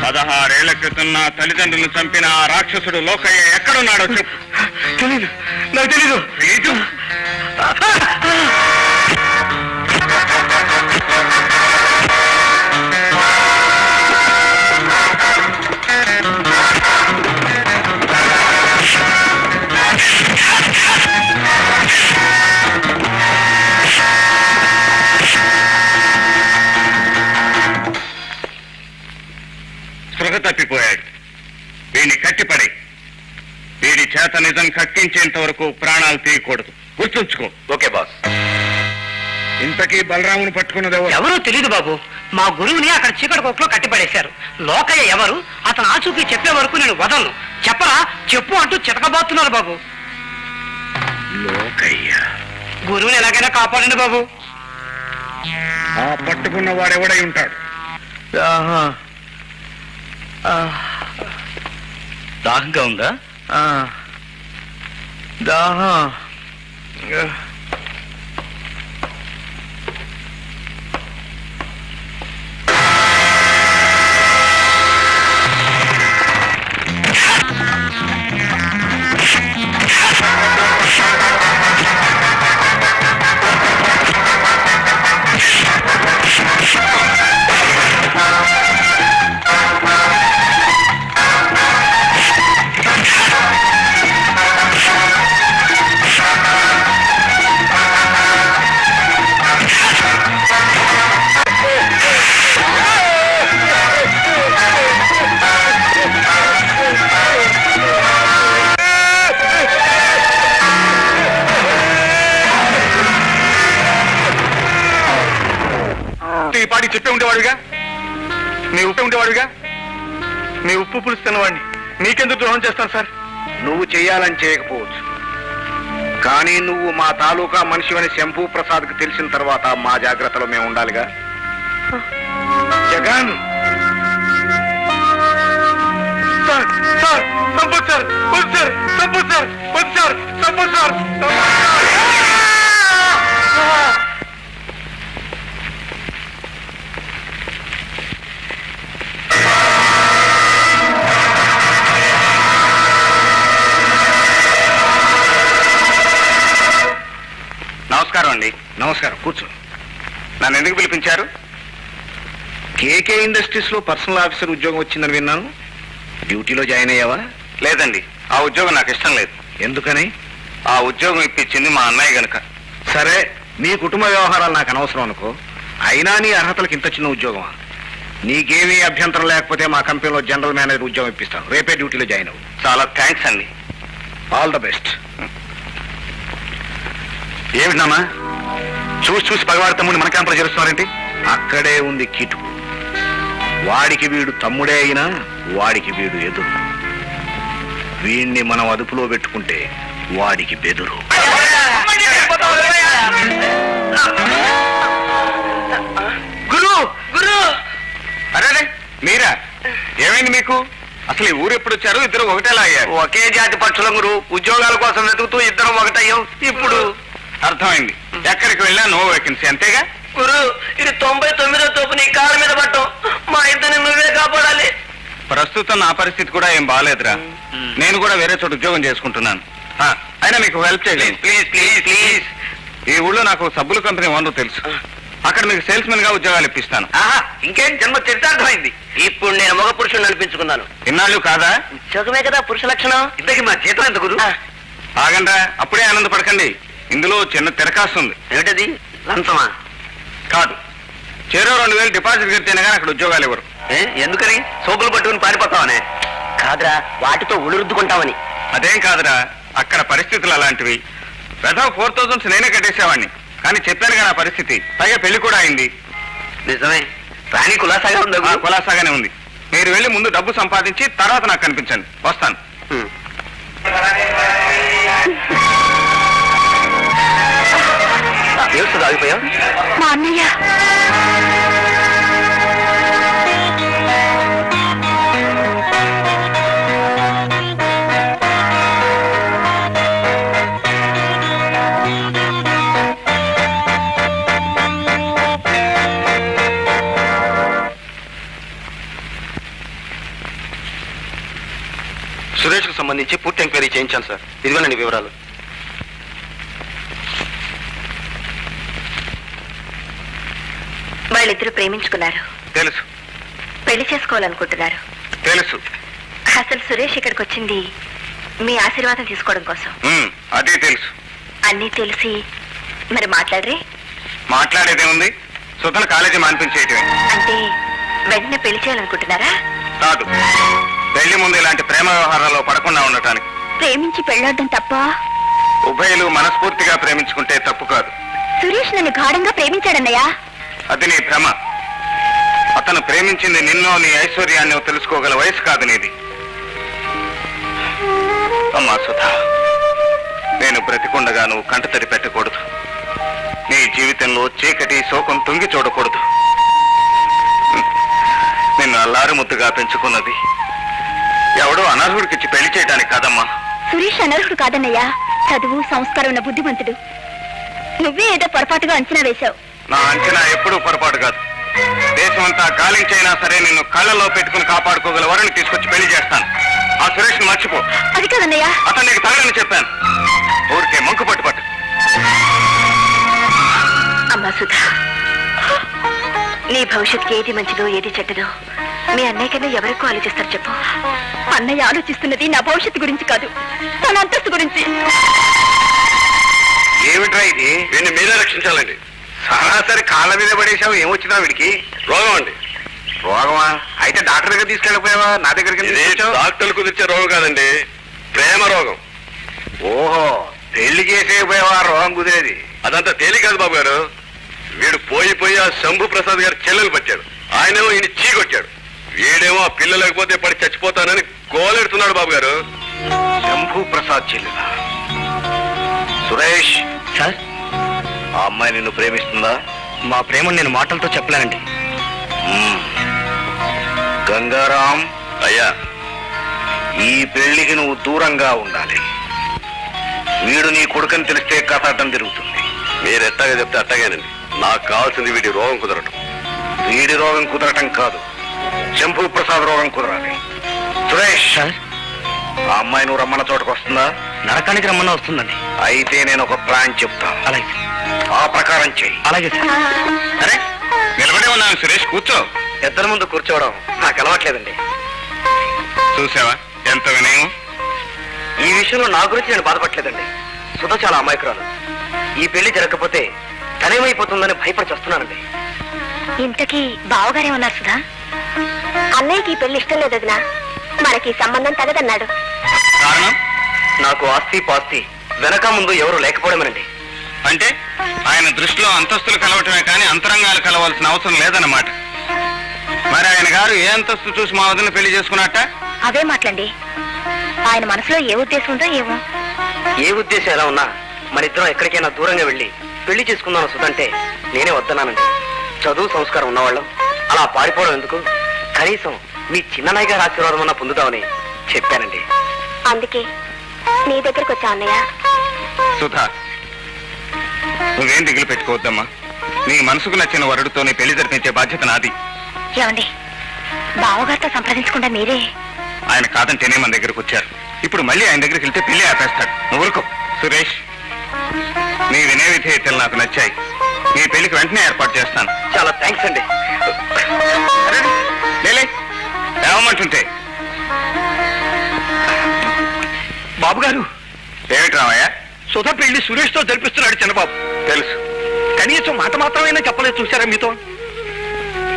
16 ఏళ్ల క్రితం నా తల్లిదండ్రులను చంపిన ఆ రాక్షసుడు లోకయ్య ఎక్కడున్నాడో చెప్పు. తెలీదు, నాకు తెలీదు. తెలీదు? స్పృహ తప్పిపోయాడు. వీడిని కట్టిపడే. వీడి చేత నిజం కక్కించేంత వరకు ప్రాణాలు తీయకూడదు. గుర్తుంచుకో. Okay boss. ఇంతకీ బలరామును పట్టుకున్నది ఎవరో తెలీదు బాబు. మా గురువుని అక్కడ చీకటి కొట్లో కట్టిపడేశారు. లోకయ్య ఎవరు, అతను ఆచూకీ చెప్పే వరకు నేను వదలను. చెప్పరా చెప్పు అంటూ చితకబాతున్నారు బాబు. లోకయ్య. గురువుని ఎలాగైనా కాపాడండి బాబు. ఆ పట్టుకున్న వాడెవడై ఉంటాడు? దాహంగా ఉందా? దాహం. ఈ పాటి చెప్పే ఉండేవాడుగా, నీ ఉప్పు పులుసు తిన్నవాడిని నీకెందుకు ద్రోహం చేస్తాను సార్? నువ్వు చెయ్యాలని చేయకపోవచ్చు, కానీ నువ్వు మా తాలూకా మనిషివని శంభూ ప్రసాద్కి తెలిసిన తర్వాత మా జాగ్రత్తలో మేము ఉండాలిగా. Jagan sir, sir, Sampath sir, వద్దు సార్, సంపత్ సార్, వద్దు సార్, సంపత్ సార్. నమస్కారం అండి. నమస్కారం, కూర్చో. నన్ను ఎందుకు పిలిపించారు? కేకే ఇండస్ట్రీస్ లో పర్సనల్ ఆఫీసర్ ఉద్యోగం వచ్చిందని విన్నాను. డ్యూటీలో జాయిన్ అయ్యావా? లేదండి, ఆ ఉద్యోగం నాకు ఇష్టం లేదు. ఎందుకని? ఆ ఉద్యోగం ఇప్పించింది మా అన్నయ్య గనక. సరే, నీ కుటుంబ వ్యవహారాలు నాకు అనవసరం అనుకో. అయినా నీ అర్హతలకు ఇంత చిన్న ఉద్యోగమా? నీకేమీ అభ్యంతరం లేకపోతే మా కంపెనీలో జనరల్ మేనేజర్ ఉద్యోగం ఇప్పిస్తాను. రేపే డ్యూటీలో జాయిన్ అవ్వు. చాలా థ్యాంక్స్ అండి. All the best. ఏమిటమ్మా చూసి పగవాడి తమ్ముడిని మన క్యాంపులో చేరుస్తున్నారేంటి? అక్కడే ఉంది కిటు. వాడికి వీడు తమ్ముడే అయినా వాడికి వీడు ఎదురు. వీణ్ణి మనం అదుపులో పెట్టుకుంటే వాడికి బెదురు. గురు గురు అరే మీరా? ఏమైంది మీకు? అసలు ఈ ఊరు ఎప్పుడు వచ్చారు? ఇద్దరు ఒకటేలా అయ్యారు. ఒకే జాతి పక్షులం గురు. ఉద్యోగాల కోసం వెతుకుతూ ఇద్దరం ఒకటయ్యాం. ఇప్పుడు అర్థమైంది. ఎక్కడికి వెళ్ళా నో వేకెన్సీ, అంతేగా? గురు, ఇది 99వ తోపు నీ కాళ్ళ మీద పట్టం. మా ఇద్దరిని నువ్వే కాపాడాలి. ప్రస్తుతం నా పరిస్థితి కూడా ఏం బాగాలేదురా. నేను కూడా వేరే చోట ఉద్యోగం చేసుకుంటున్నాను. అయినా మీకు హెల్ప్ చేయలేదు. Please please please. ఈ ఊళ్ళో నాకు సబ్బుల కంపెనీ ఓనర్ తెలుసు. అక్కడ మీకు సేల్స్ మెన్ గా ఉద్యోగాలు ఇప్పిస్తాను. ఇంకేం జన్మ చరితార్థమైంది. ఇప్పుడు నేను మగ పురుషుని అనిపించుకున్నాను. ఇన్నాళ్ళు కాదా? ఉద్యోగమే కదా పురుష లక్షణం. ఇంతకీ మా జీతం ఎంత గురు? ఆగండ్రా, అప్పుడే ఆనందపడకండి. ఇందులో చిన్న తిరకాసు ఉంది. ఏమిటది? లంచమా? కాదు, చెరో 2000 డిపాజిట్ కడితేనే కానీ అక్కడ ఉద్యోగాలు ఇవ్వరు. ఎందుకని? సోపులు పట్టుకుని పారిపోతావనే? కాదురా, వాటితో ఉడురుద్దుకుంటామని. అదేం కాదురా, అక్కడ పరిస్థితులు అలాంటివి. పెద్ద 4000 నేనే కట్టేసేవాడిని. కానీ చెప్పాను కదా పరిస్థితి. పైగా పెళ్లి కూడా అయింది. నిజమే, రాణి కులాసాగా ఉందా? కులాసాగానే ఉంది. మీరు వెళ్ళి ముందు డబ్బు సంపాదించి తర్వాత నాకు కనిపించండి. వస్తాను. ఏడుస్తుంది ఆగిపోయావు? మా అన్నయ్య సురేష్కు సంబంధించి పూర్తి ఎంక్వైరీ చేయించాను సార్. ఇదిగోనండి వివరాలు. వాళ్ళిద్దరూ ప్రేమించుకున్నారు. తెలుసు పెళ్లి చేసుకోవాలనుకుంటున్నారు. తెలుసు. అసలు సురేష్ ఇక్కడికి వచ్చింది మీ ఆశీర్వాదం తీసుకోవడం కోసం. అదే తెలుసు. అన్నీ తెలిసి మరి మాట్లాడరే? మాట్లాడేదే ఉంది. సుతన కాలేజీ మాన్పించేయటమే. అంటే వెంటనే పెళ్లి చేయాలనుకుంటున్నారా? కాదు, పెళ్లి ముందు ఇలాంటి ప్రేమ వ్యవహారాల్లో పడకుండా ఉండటానికి. ప్రేమించి పెళ్ళాడడం తప్ప? ఉభయలు మనస్ఫూర్తిగా ప్రేమించుకుంటే తప్పు కాదు. సురేష్ నన్ను గాఢంగా ప్రేమించాడన్నయ్యా. అది నీ భ్రమ. అతను ప్రేమించింది నిన్నో నీ ఐశ్వర్యాన్ని తెలుసుకోగల వయసు కాదు నీది. అమ్మా సుధా, నేను బ్రతికుండగా నువ్వు కంటతడి పెట్టకూడదు. నీ జీవితంలో చీకటి శోకం తొంగి చూడకూడదు. నిన్ను అల్లారు ముద్దుగా పెంచుకున్నది ఎవడో అనర్హుడికిచ్చి పెళ్లి చేయడానికి కాదమ్మా. సురేష్ అనర్హుడు కాదన్నయ్యా, చదువు సంస్కారం ఉన్న బుద్ధిమంతుడు. నువ్వే ఏదో పొరపాటుగా అంచనా వేశావు. నా అంచనా ఎప్పుడూ పొరపాటు కాదు. దేశమంతా గాలించైనా సరే నిన్ను కళ్ళలో పెట్టుకుని కాపాడుకోగల వారిని తీసుకొచ్చి పెళ్లి చేస్తాను. ఆ సురేష్ ని మర్చిపో. అది కాదన్నయ్యా, అతను నీకు తగలని చెప్పాను. ఊరికే మంకు పట్టు. అమ్మా సుధా, నీ భవిష్యత్తుకి ఏది మంచిదో ఏది చెడ్డదో మీ అన్నయ్య కన్నా ఎవరికో ఆలోచిస్తారు చెప్పు. అన్నయ్య ఆలోచిస్తున్నది నా భవిష్యత్తు గురించి కాదు, తన అంతస్తు గురించి. ఏమిట్రా ఇది? వీడిని మీరే రక్షించాలండి. సరాసరి కాళ్ళ మీద పడేసావు. ఏమొచ్చిందా వీడికి? రోగం అండి. రోగమా? అయితే డాక్టర్ దగ్గర తీసుకెళ్ళిపోయావా? నా దగ్గరికి డాక్టర్లు కుదిర్చే రోగం కాదండి, ప్రేమ రోగం. ఓహో, పెళ్లి చేసేపోయావా రోగం కుదిరేది? అదంతా తేలి కాదు బాబు గారు. వీడు పోయి ఆ శంభు ప్రసాద్ గారు చెల్లెలు పట్టాడు. ఆయనేమో ఈయన చీకొచ్చాడు. వీడేమో ఆ పిల్ల లేకపోతే పడి చచ్చిపోతానని గోలెడుతున్నాడు బాబు గారు. శంభు ప్రసాద్ చెల్లెలా? సురేష్ సార్, ఆ అమ్మాయి నిన్ను ప్రేమిస్తుందా? మా ప్రేమను నేను మాటలతో చెప్పలేనండి. గంగారాం అయ్యా, ఈ పెళ్లికి నువ్వు దూరంగా ఉండాలి. వీడు నీ కొడుకని తెలిస్తే కథ అడ్డం తిరుగుతుంది. మీరు ఎట్టాగా చెప్తే అట్టగానండి. నాకు కావాల్సింది వీడి రోగం కుదరటం. వీడి రోగం కుదరటం కాదు, శంభు ప్రసాద్ రోగం కుదరాలి. సురేష్, సార్, ఆ అమ్మాయి నువ్వు రమ్మన్న చోటకు వస్తుందా? నరకానికి రమ్మన్నా వస్తుందండి. అయితే నేను ఒక ప్లాన్ చెప్తాను, అలాగే ఆ ప్రకారం చెయ్యి. అలాగే సార్. అరే, నిలబడే ఉన్నాను సురేష్, కూర్చో. ఇద్దరి ముందు కూర్చోవడం నాకు అలవాట్లేదండి. చూసావా ఎంత వినయం? ఈ విషయంలో నా గురించి నేను బాధపడలేదండి. సుధ చాలా అమాయకురాలు. ఈ పెళ్లి జరగకపోతే తనేమైపోతుందని భయపడి వస్తున్నానండి. ఇంతకీ బావగారేమన్నారు సుధా? అన్నయ్యకి ఈ పెళ్లి ఇష్టం లేదు వదినా, మనకి సంబంధం తగదన్నాడు. కారణం? నాకు ఆస్తి పాస్తి వెనక ముందు ఎవరు లేకపోవడమేనండి. అంటే ఆయన దృష్టిలో అంతస్తులు కలవటమే కానీ అంతరంగాలు కలవాల్సిన అవసరం లేదన్నమాట. మరి ఆయన గారు ఏ అంతస్తు చూసి మా వదిన పెళ్లి చేసుకున్నట్ట? అవే మాటలండి. ఆయన మనసులో ఏ ఉద్దేశం ఉందో ఏమో. ఏ ఉద్దేశం ఎలా ఉన్నా మన ఇద్దరం ఎక్కడికైనా దూరంగా వెళ్ళి పెళ్లి చేసుకుందాం సుధంటే నేనే వద్దన్నానండి. చదువు సంస్కారం ఉన్నవాళ్ళం అలా పారిపోవడం ఎందుకు? కనీసం మీ చిన్ననాయ్ గారి ఆశీర్వాదం అన్నా పొందుదామని చెప్పానండి. అందుకే నీ దగ్గరకు వచ్చా అన్నయ్య. సుధా, నువ్వేం దిగులు పెట్టుకోవద్దమ్మా. నీ మనసుకు నచ్చిన వరుడితో నీ పెళ్లి జరిపించే బాధ్యత నాది. ఏమండి, బావగారితో సంప్రదించకుండా మీరే? ఆయన కాదంటేనే మన దగ్గరకు వచ్చారు. ఇప్పుడు మళ్ళీ ఆయన దగ్గరికి వెళ్తే పెళ్లి ఆపేస్తాడు. నువ్వు ఊరుకో. సురేష్, నీ వినయ విధేయతలు నాకు నచ్చాయి. నీ పెళ్లికి వెంటనే ఏర్పాటు చేస్తాను. చాలా థ్యాంక్స్ అండి. లేలే, ఏమంటుంటే? బాబు గారు, ఏమిటి రామయ్య? సుధ పెళ్లి సురేష్ తో జరిపిస్తున్నాడు చిన్నబాబు. తెలుసు. కనీసం మాట మాత్రమైనా చెప్పలేదు చూసారా మీతో?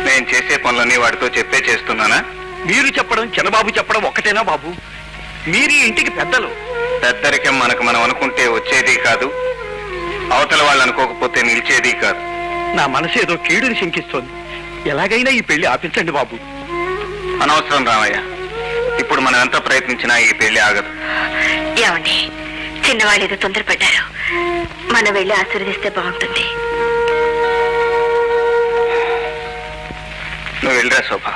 నేను చేసే పనులన్నీ వాడితో చెప్పే చేస్తున్నానా? మీరు చెప్పడం చిన్నబాబు చెప్పడం ఒక్కటేనా బాబు? మీరు ఈ ఇంటికి పెద్దలు. పెద్దరికం మనకు మనం అనుకుంటే వచ్చేది కాదు, అవతల వాళ్ళు అనుకోకపోతే నిలిచేది కాదు. నా మనసు ఏదో కీడుని శంకిస్తోంది. ఎలాగైనా ఈ పెళ్లి ఆపించండి బాబు. అనవసరం రామయ్య, ఇప్పుడు మనం ఎంత ప్రయత్నించినా ఈ పెళ్లి ఆగదు. ఏమండి, చిన్నవాళ్ళు ఏదో తొందరపడ్డారు. మనం వెళ్ళి ఆశీర్వదిస్తే బాగుంటుంది. నువ్వు వెళ్ళరా శోభ.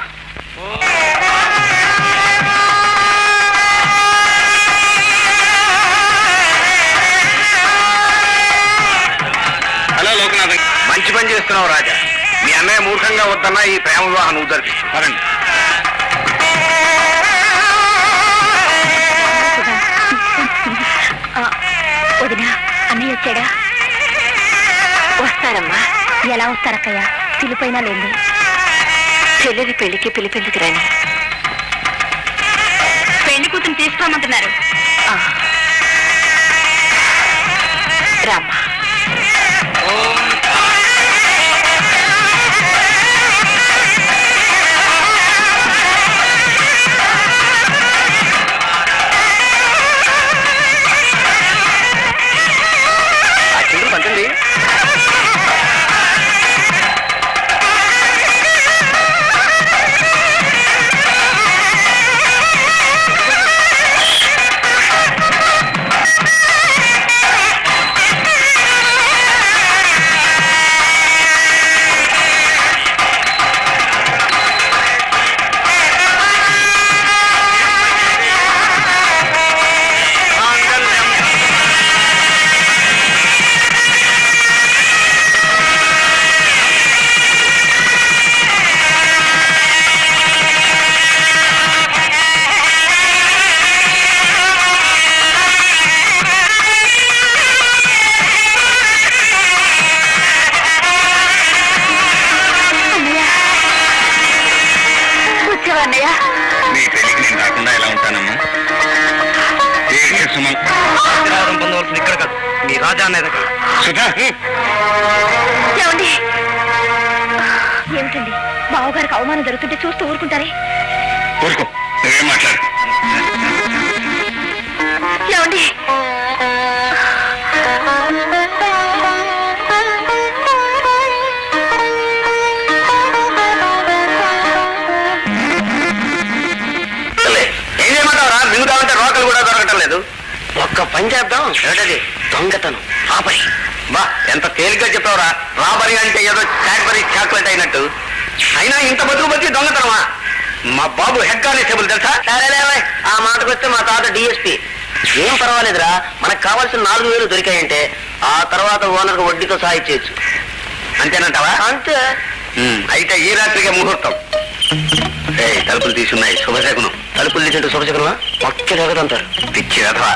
హలో లోకనాథన్. మంచి పని చేస్తున్నావు రాజా. మీ అన్నయ్య మూర్ఖంగా వద్దన్నా ఈ ప్రేమ వివాహం నువ్వు జరిపిస్తావు. వదినా, అన్నయ్య వచ్చాడా? వస్తారమ్మా. ఎలా వస్తారక్కయ్య? పిలిపోయినా లేండి. చెల్లెలి పెళ్లికి పిలిపెందుకు రాని? పెళ్లి కూతురు తీసుకోమంటున్నారు. రామ్మా. పంచండి. రాజా అనేది సుధా ఏమండి ఏమిటండి బావగారికి అవమానం జరుగుతుంటే చూస్తూ ఊరుకుంటారే ఊరుకో నువ్వేం మాట్లాడు ఏమండి ఏం చేయమంటావురా మిగతామంటే రోకలు కూడా దొరకటం లేదు ఒక్క పని చేద్దాం ఏటది దొంగతనం రాబరీ బా ఎంత తేలిగ్గా చెప్పావురా రాబరీ అంటే ఏదో క్యాడ్బరీ చాక్లెట్ అయినట్టు అయినా ఇంత బతుకు బతికి దొంగతనమా మా బాబు హెడ్ కానిస్టేబుల్ తెలుసా సరేలేవే ఆ మాటకు వస్తే మా తాత డిఎస్పీ ఏం పర్వాలేదురా మనకు కావాల్సిన 4,000 దొరికాయంటే ఆ తర్వాత ఓనర్కు వడ్డీతో సహా ఇచ్చేయచ్చు అంతేనంటావా అంతే అయితే ఈ రాత్రికే ముహూర్తం తలుపులు తీసున్నాయి శుభశకునం తలుపులు తీసింటే శుభశకునమా పక్క జగదంటారు పిచ్చి కథవా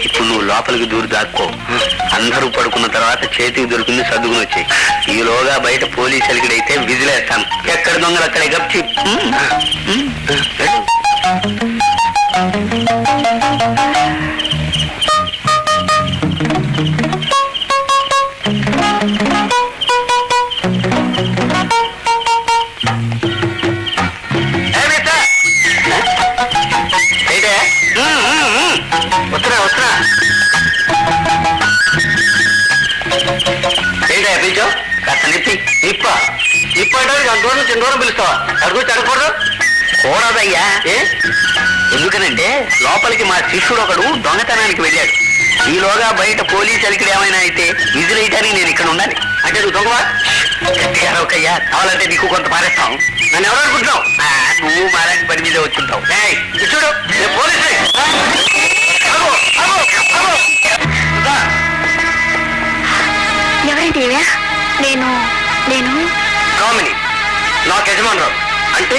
ఇప్పుడు నువ్వు లోపలికి దూరి దాక్కో అందరూ పడుకున్న తర్వాత చేతికి దొరికింది సర్దుకుని వచ్చాయి ఈలోగా బయట పోలీసు అలిగిడైతే విజిలేస్తాను ఎక్కడ దొంగలు అక్కడే గప్చి వస్తున్నా వస్తున్నా ఏంటా పిలిచో కాస్త నిప్ప అంటే దూరం చిన్న దూరం పిలుస్తావా అడుగుచ్చి అడగకూడదు కూడదయ్యా ఎందుకనంటే లోపలికి మా శిష్యుడు ఒకడు దొంగతనానికి వెళ్ళాడు ఈలోగా బయట పోలీసు అలికిడి ఏమైనా అయితే విజిలేయడానికి నేను ఇక్కడ ఉండాలి అంటే నువ్వు దొంగవా గట్టిగా రౌకయ్యా కావాలంటే నీకు కొంత మారేస్తాం నన్ను ఎవరు అనుకుంటున్నావు నువ్వు మారానికి పని మీద వచ్చుంటావు చూడు నేను పోలీసు ఎవరండి నేను కామిని నాకు యజమానురావు అంటే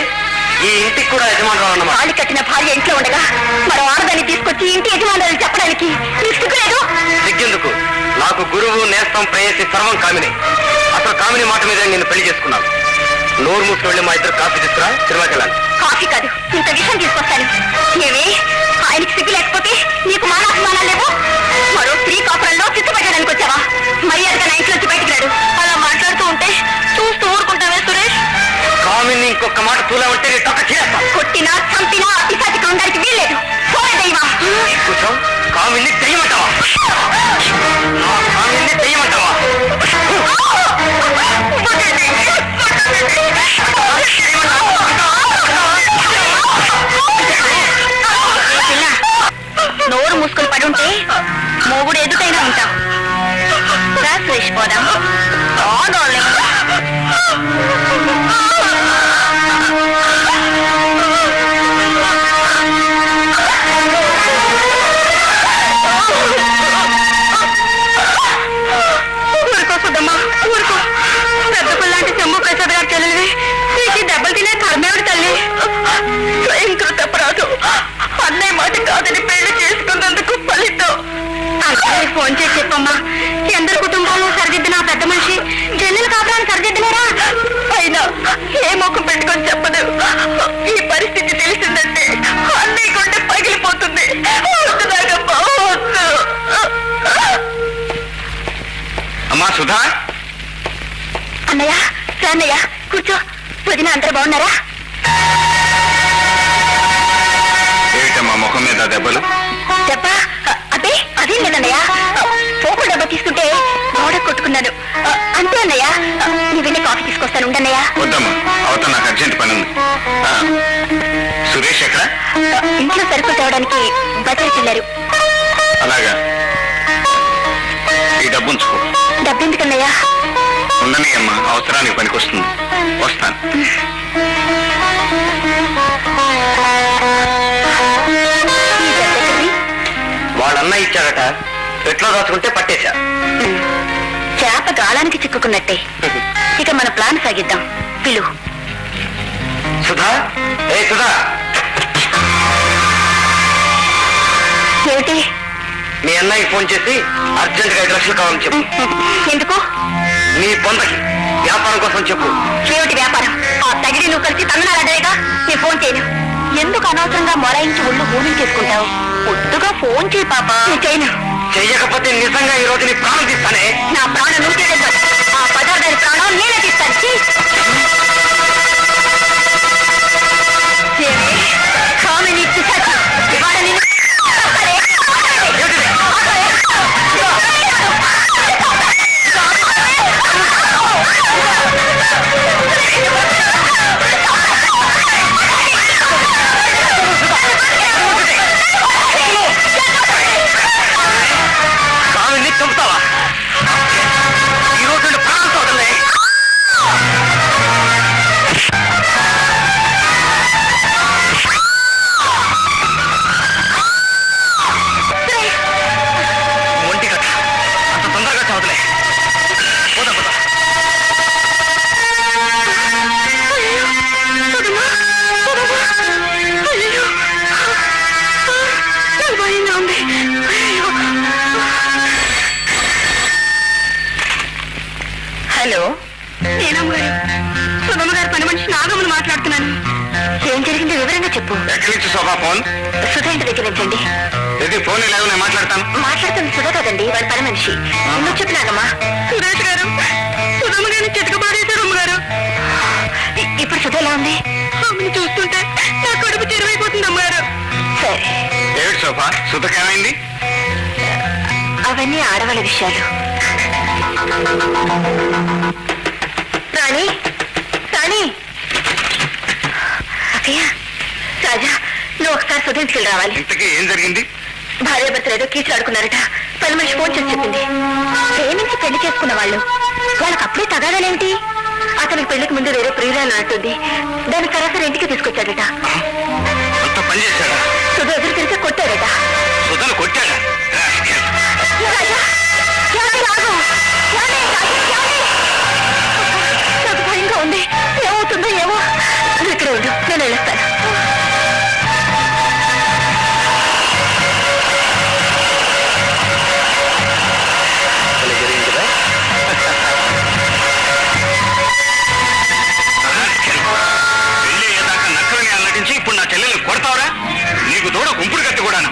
ఈ ఇంటికి కూడా యజమానురావు అన్నమాట తాళి కట్టిన భార్య ఇంట్లో ఉండగా మరో ఆడదాన్ని తీసుకొచ్చి ఇంటి యజమానులు చెప్పడానికి నీకు సిగ్గులేదు సిగ్గెందుకు నాకు గురువు నేస్తం ప్రేయసి సర్వం కామిని అసలు కామిని మాట మీద నేను పెళ్లి చేసుకున్నాను నోరు మూసుకు వెళ్ళి మా ఇద్దరు కాఫీ తీసుకురా సినిమాకి వెళ్ళాలి కాఫీ కాదు ఇంత విషయం తీసుకొస్తాను ఏమి ఆయనకి సిగ్గు లేకపోతే నీకు మానాభిమానాలు లేవు మరో స్త్రీ కాపురంలో చిత్తుపట్టడానికి వచ్చావా మర్యాదగా నా ఇంట్లోంచి బయటికి రాడు అలా మాట్లాడుతూ ఉంటే చూస్తూ ఊరుకుంటావే సురేష్ కామిని ఇంకొక మాట తూలా ఉంటే నీ తొక్క చేస్తా కొట్టినా చంపినా అతిసాటికి ఉండడానికి వీల్లేదు పోయే దైవా కూర్చో కామిని తెయ్యమంటావా కామిని తెయ్యమంటావా నోరు మూసుకొని పడి ఉంటే మొగుడు ఎదుటైనా ఉంటాం రా సురేష్ పోదాం ఊరుకో సుద్దమ్మా ఊరుకో పెద్ద పిల్లాంటి చెంబు ప్రసాద్ గారు చెల్లెలివి నీకు దెబ్బలు తినే కర్మేవిడి తల్లి స్వయంకృత అపరాధం అన్నయ్య మాట కాదని పెళ్లి చేసుకున్నందుకు ఫలితం అన్నయ్య ఫోన్ చేసి చెప్పమ్మా అందరి కుటుంబంలో సరిదిద్దిన ఆ పెద్ద మనిషి చెల్లెలు కాపురాన్ని సరిదిద్దలేరా అయినా ఏ మొక్కం పెట్టుకొని చెప్పదు ఈ పరిస్థితి తెలిసిందంటే అన్నయ్య కొంటే పగిలిపోతుంది వద్దునాగమ్మా, వద్దు. అమ్మా సుధా అన్నయ్య అన్నయ్య కూర్చో వదిన అందరూ బాగున్నారా ఏమిటమ్మా ముఖం మీద దెబ్బలు దెబ్బ అదే అదే లేదన్నయ్య పోకు డబ్బా తీసుకుంటే గోడ కొట్టుకున్నాను అంతే అన్నయ్య నీ వెళ్ళి కాఫీ తీసుకొస్తాను ఉండన్నయ్య వద్దమ్మా అవతల నాకు అర్జెంట్ పని ఉంది సురేష్ ఎక్కడ ఇంట్లో సరుకులు తేవడానికి బజార్కి వెళ్ళారు అలాగా ఈ డబ్బు ఉంచుకో డబ్బెందుకన్నయ్య ఉండని అమ్మా అవసరానికి పనికొస్తుంది వస్తాను ఈ డబ్బెక్కడిది? వాళ్ళన్న ఇచ్చాడట పెట్లో దాచుకుంటే పట్టేశా చేప గాలానికి చిక్కుకున్నట్టే ఇక మన ప్లాన్ సాగిద్దాం పిలు సుధా సుధా ఏమిటి మీ అన్నయ్యకి ఫోన్ చేసి అర్జెంట్ గా 5 లక్షలు కావాలని చెప్పు ఎందుకు నీ పొందకి వ్యాపారం కోసం చెప్పు ఏమిటి వ్యాపారం ఆ తగిడి నువ్వు కలిసి తమిళనాడేగా నీ ఫోన్ చేయను ఎందుకు అనవసరంగా మొరాయించి ఒళ్ళు ఊనం చేసుకుంటావు పొద్దుగా ఫోన్ చేయి పాప చేయను చెయ్యకపోతే నిజంగా ఈ రోజు నీ ప్రాణం తీస్తానే. నా ప్రాణం నువ్వు తీయలేదు. ఆ పదార్థాన్ని ప్రాణం నేనే తీస్తాను. కామిని పిశాచి, ఇవాళ నిన్ను కామిని చంపుతావా? ఈ రోజు నీ ప్రాణం తోటలే. ఒంటి గట్ట అంత తొందరగా చదువులే. పోదా పోదా. హలో, నేనమ్మగారు, సుధమ్మ గారి పని మనిషి నాగమ్మను మాట్లాడుతున్నాను. ఏం జరిగిందో వివరంగా చెప్పు. ఎక్కడి నుంచి శోభా ఫోన్? సుధ ఇంటి దగ్గర నుంచండి. ఇది ఫోన్ లేదు, నేను మాట్లాడతాను. మాట్లాడుతుంది సుధ కదండి, వాడి పని మనిషి. ఎందుకు చెప్పు నాగమ్మా. సురేష్ గారు, సుధమ్మ గారిని చితకబాడేశారు అమ్మగారు. ఇప్పుడు సుధ ఎలా ఉంది? ఆమెను చూస్తుంటే నా కడుపు చెరువైపోతుంది అమ్మగారు. సరే, ఏమిటి శోభా, సుతకేమైంది? అవన్నీ ఆడవాళ్ళ విషయాలు. రాణి, రాణి. అక్కయ్య, రాజా, నువ్వు ఒకసారి సుధ ఇంటికి రావాలి. ఇంతకీ ఏం జరిగింది? భార్యాభర్తలు ఏదో కీచులాడుకున్నారట. పని మనిషి ఫోన్ చేసి చెప్పింది. ప్రేమించి పెళ్లి చేసుకున్న వాళ్ళు వాళ్ళకి అప్పుడే తగాదాలేంటి? అతనికి పెళ్లికి ముందు వేరే ప్రియురాలు అంటుంది. దాన్ని సరాసరి ఇంటికి తీసుకొచ్చాడట. అంత పని చేశాడా? సుధ ఎదురు తిరిగి కొట్టాడట. సుధను కొట్టాడా? రాజా, ఏమండి, ఆగు. ఏమండి, రాజా, ఏమండి? నాకు భయంగా ఉంది. ఏమవుతుందో ఏమో. నువ్వు ఇక్కడే ఉండు, నేను వెళ్ళొస్తాను. పెళ్లి అయ్యేదాకా నక్కలని అల్లటించి ఇప్పుడు నా చెల్లెల్ని కొడతావురా? నీకు దూడ గుంపుడు కత్తి కూడాను.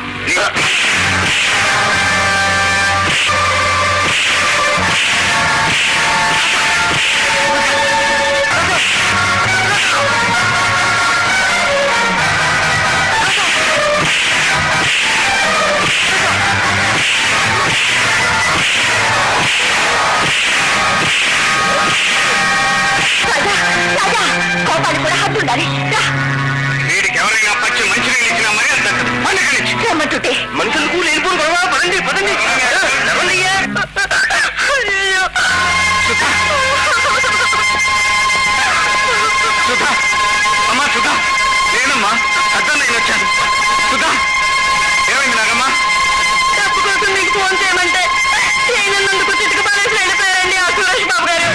రాజా, రాజా, కోపానికి కూడా హద్దు ఉండాలి. రా, వీడికి ఎవరైనా పచ్చి మంచినీళ్ళు ఇచ్చినా మరి అది దక్కదు. పండుగ నుంచి రమ్మంటుంటే. మనుషులకు లేనిపోను గొడవ. పదండి పదండి. ఎవరయ్యా? అయ్యయ్యో. సుధా, అమ్మా సుధా, నేనమ్మా అర్థం నేను వచ్చాను. సుధా, ఏమైంది నాగమ్మా? డబ్బు కోసం మీకు ఫోన్ చేయమంటే చేయనందుకు చిట్టుకు పడేసి వెళ్ళిపోయారండి ఆ సురేష్ బాబు గారు.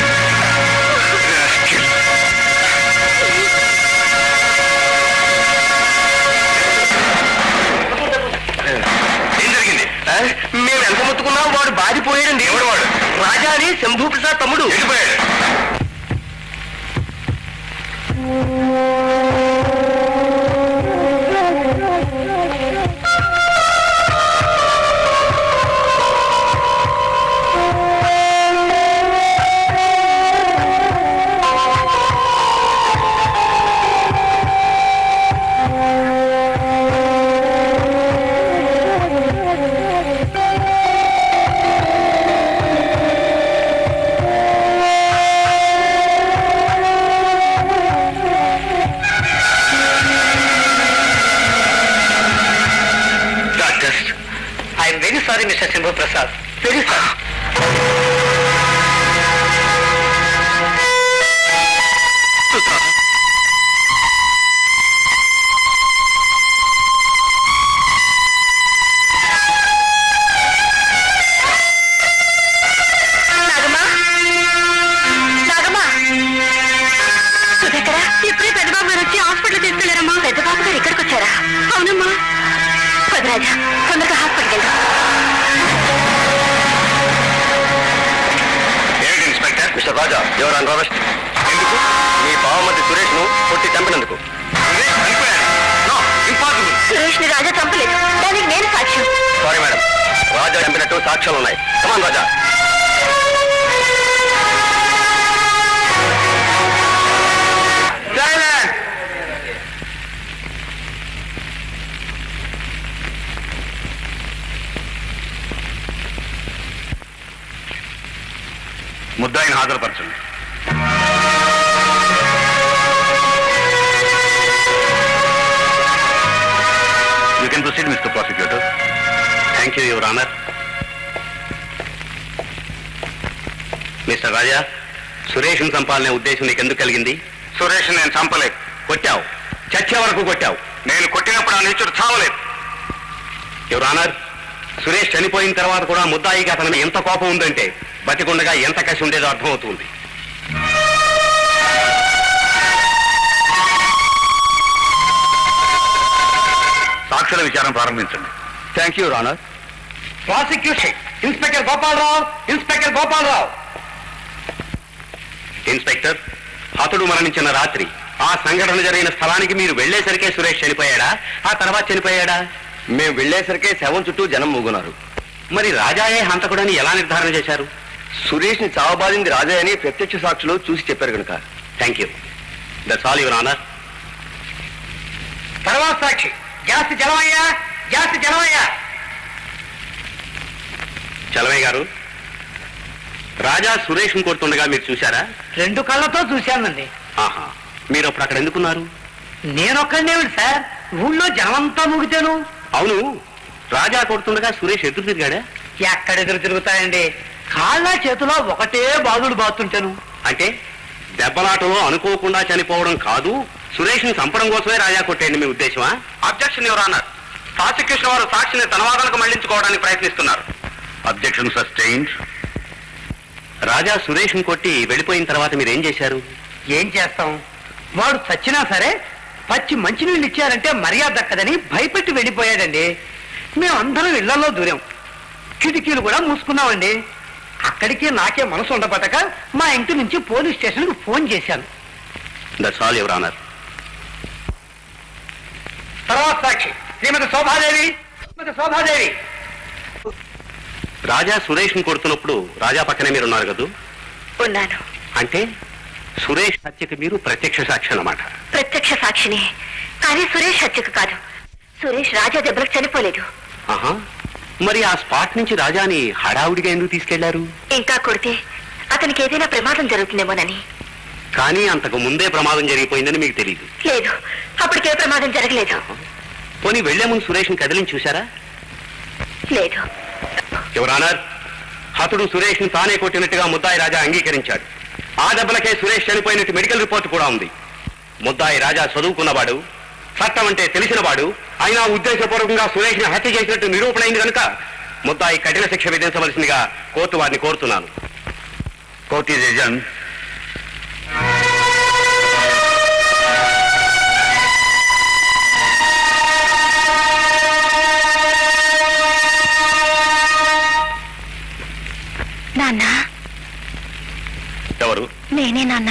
ఏం జరిగింది? మేము ఎంత మొత్తుకున్నాం వాడు బాధిపోయాడండి. ఎవడు వాడు? రాజా అని శంభూ ప్రసాద్ తమ్ముడు. ఎటుపోయాడు? I'm very sorry mister Shambhu Prasad. Very sorry. Nagamma, Nagamma, సుధక్కరా, ఇప్పుడే పెద్దబాబు గారు వచ్చి హాస్పిటల్ తీసుకెళ్లారమ్మా. పెద్దబాబు గారు ఇక్కడికి వచ్చారా? అవునమ్మా. పదరాజా, తొందరగా హాస్పిటల్కి వెళ్దాం. ఏమిటి inspector? Mister Raja, your under arrest. ఎందుకు? మీ బావమతి సురేష్ ను కొట్టి చంపినందుకు. ఇంపాసిబుల్. సురేష్ ని రాజా చంపలేదు. దానికి నేను సాక్ష్యం. సారీ మేడం, రాజా చంపినట్టు సాక్ష్యాలు ఉన్నాయి. కమాన్ రాజా. ముద్దాయిని హాజరుపరచండి. You can proceed mister prosecutor. Thank you your honour. Mister Raja, సురేష్ను చంపాలనే ఉద్దేశం నీకు ఎందుకు కలిగింది? సురేష్ నేను చంపలేదు. కొట్టావు, చచ్చే వరకు కొట్టావు. నేను కొట్టినప్పుడు ఆ నీచుడు చావలేదు. యువర్ ఆనర్, సురేష్ చనిపోయిన తర్వాత కూడా ముద్దాయికి అతని ఎంత కోపం ఉందంటే బతికుండగా ఎంత కసి ఉండేదో అర్థమవుతుంది. సాక్షుల విచారం ప్రారంభించండి. Thank you your honour. Prosecution inspector Gopalarao. Inspector Gopalarao. Inspector, హతుడు మరణించిన రాత్రి ఆ సంఘటన జరిగిన స్థలానికి మీరు వెళ్లేసరికే సురేష్ చనిపోయాడా, ఆ తర్వాత చనిపోయాడా? మేము వెళ్లేసరికే శవం చుట్టూ జనం మూగున్నారు. మరి రాజాయే హంతకుడని ఎలా నిర్ధారణ చేశారు? సురేష్ ని చావబాదింది రాజా అని ప్రత్యక్ష సాక్షులు చూసి చెప్పారు కనుక. Thank you. That's all your honour. తర్వాత సాక్షి జాస్తి జలమయ్యా. జాస్తి జలమయ్యా. చలమయ్య గారు, రాజా సురేష్ కొడుతుండగా మీరు చూశారా? 2 కళ్ళతో చూశానండి. ఆహా, మీరు అప్పుడు అక్కడ ఎందుకున్నారు? నేనొక్కడేమిటి సార్, ఊళ్ళో జనమంతా ముగితేను. అవును, రాజా కొడుతుండగా సురేష్ ఎదురు తిరిగాడా? ఎక్కడ ఎదురు తిరుగుతాయండి, కాళ్ళ చేతిలో ఒకటే బాదుడు బాతుంటాను. అంటే దెబ్బలాటలో అనుకోకుండా చనిపోవడం కాదు, సురేష్ ని చంపడం కోసమే రాజా కొట్టేయండి మీ ఉద్దేశమా? Objection your honour. ప్రాసిక్యూషన్ వారు సాక్షిని తన వాదనకు మళ్లించుకోవడానికి ప్రయత్నిస్తున్నారు. Objection sustained. రాజా సురేష్ ని కొట్టి వెళ్ళిపోయిన తర్వాత మీరేం చేశారు? ఏం చేస్తాం, వాడు చచ్చినా సరే పచ్చి మంచినీళ్ళు ఇచ్చారంటే మర్యాద దక్కదని భయపెట్టి వెళ్ళిపోయాడండి. మేమందరం ఇళ్లలో దూరాం, కిటికీలు కూడా మూసుకున్నామండి. అక్కడికి నాకే మనసు ఉండబట్టక మా ఇంటి నుంచి పోలీస్ స్టేషన్కి ఫోన్ చేశాను. That's all your honour. తర్వాత సాక్షి శ్రీమతి శోభాదేవి. శోభాదేవి, రాజా సురేష్ ని కొడుతున్నప్పుడు రాజా పక్కనే మీరు ఉన్నారు కదూ? ఉన్నాను. అంటే సురేష్ హత్యకి మీరు ప్రత్యక్ష సాక్షి అన్నమాట. ప్రత్యక్ష సాక్షిని, కానీ సురేష్ హత్యకు కాదు. సురేష్ రాజా దెబ్బలకు చనిపోలేదు. ఆహా, మరి ఆ స్పాట్ నుంచి రాజాని హడావుడిగా ఎందుకు తీసుకెళ్లారు? ఇంకా కొడితే అతనికి ఏదైనా ప్రమాదం జరుగుతుందేమోనని. కానీ అంతకు ముందే ప్రమాదం జరిగిపోయిందని మీకు తెలియదు? లేదు, అప్పటికే ప్రమాదం జరగలేదు. పోనీ వెళ్లే ముందు సురేష్ ని కదిలించి చూశారా? లేదు. యువర్ ఆనర్, హతుడు సురేష్ ని తానే కొట్టినట్టుగా ముద్దాయి రాజా అంగీకరించాడు. ఆ దెబ్బలకే సురేష్ చనిపోయినట్టు మెడికల్ రిపోర్ట్ కూడా ఉంది. ముద్దాయి రాజా చదువుకున్నవాడు, చట్టం అంటే తెలిసినవాడు, అయినా ఉద్దేశపూర్వకంగా సురేష్ ని హత్య చేసినట్టు నిరూపణైంది కనుక ముద్దాయి కఠిన శిక్ష విధించవలసిందిగా కోర్టు వారిని కోరుతున్నాను. కోర్ట్ ఈజ్ ఎజన్. నాన్న, ఎవరు? నేనే నాన్న.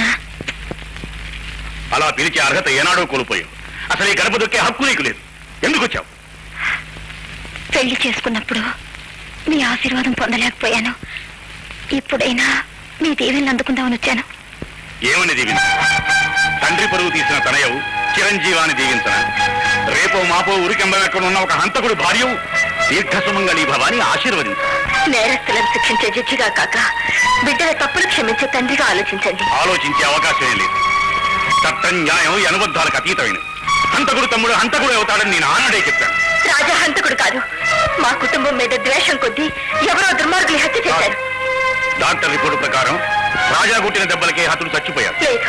అలా పిలిచే అర్హత ఏనాడో కోల్పోయావు. అసలు ఈ గడప దొక్కే హక్కు నీకు లేదు. ఎందుకు వచ్చావు? పెళ్లి చేసుకున్నప్పుడు మీ ఆశీర్వాదం పొందలేకపోయాను. ఇప్పుడైనా మీ దీవెనలు అందుకుందామని వచ్చాను. ఏమని దీవించు? తండ్రి పరువు తీసిన తనయవు చిరంజీవాన్ని దీవించన? రేపో మాపో ఉరికెంబం ఎక్కడ ఉన్న ఒక హంతకుడు భార్యవు దీర్ఘసుమంగా నీ భవాన్ని ఆశీర్వదించు. నేరస్తులను శిక్షించే జడ్జిగా కాక బిడ్డల తప్పులు క్షమించే తండ్రిగా ఆలోచించండి. ఆలోచించే అవకాశమే లేదు. చట్టం న్యాయం అనుబద్ధాలకు అతీతమైన హంతకుడు తమ్ముడు హంతకుడు అవుతాడని నేను ఆనాడే చెప్పాను. రాజా హంతకుడు కాదు. మా కుటుంబం మీద ద్వేషం కొద్దీ ఎవరో దుర్మార్గులు హత్య చేశారు. డాక్టర్ రిపోర్టు ప్రకారం రాజా కొట్టిన దెబ్బలకే హతుడు చచ్చిపోయాడు. లేదు,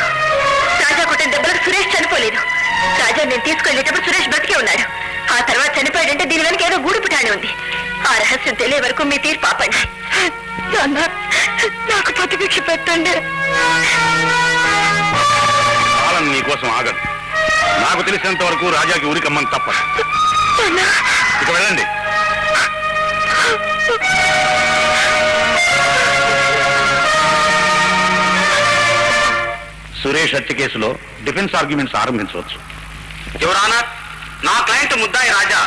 రాజా కొట్టిన దెబ్బలకు సురేష్ చనిపోలేదు. రాజా నేను తీసుకెళ్లేటప్పుడు సురేష్ బతికే ఉన్నాడు. ఆ తర్వాత చనిపోయాడంటే దీని వెనక ఏదో గూడు పుటాని ఉంది. ఆ రహస్యం తెలియ వరకు మీ తీర్పు ఆపండి. నాకు ప్రతిభిక్ష పెట్టండి. కాలం నీకోసం ఆగదు. నాకు తెలిసినంత వరకు రాజాకి ఉరికమ్మని తప్పదు. ఇక వెళ్ళండి. సురేష్ హత్య కేసులో డిఫెన్స్ ఆర్గ్యుమెంట్స్ ఆరంభించవచ్చు. యువర్ ఆనర్, నా క్లయింట్ ముద్దాయి రాజా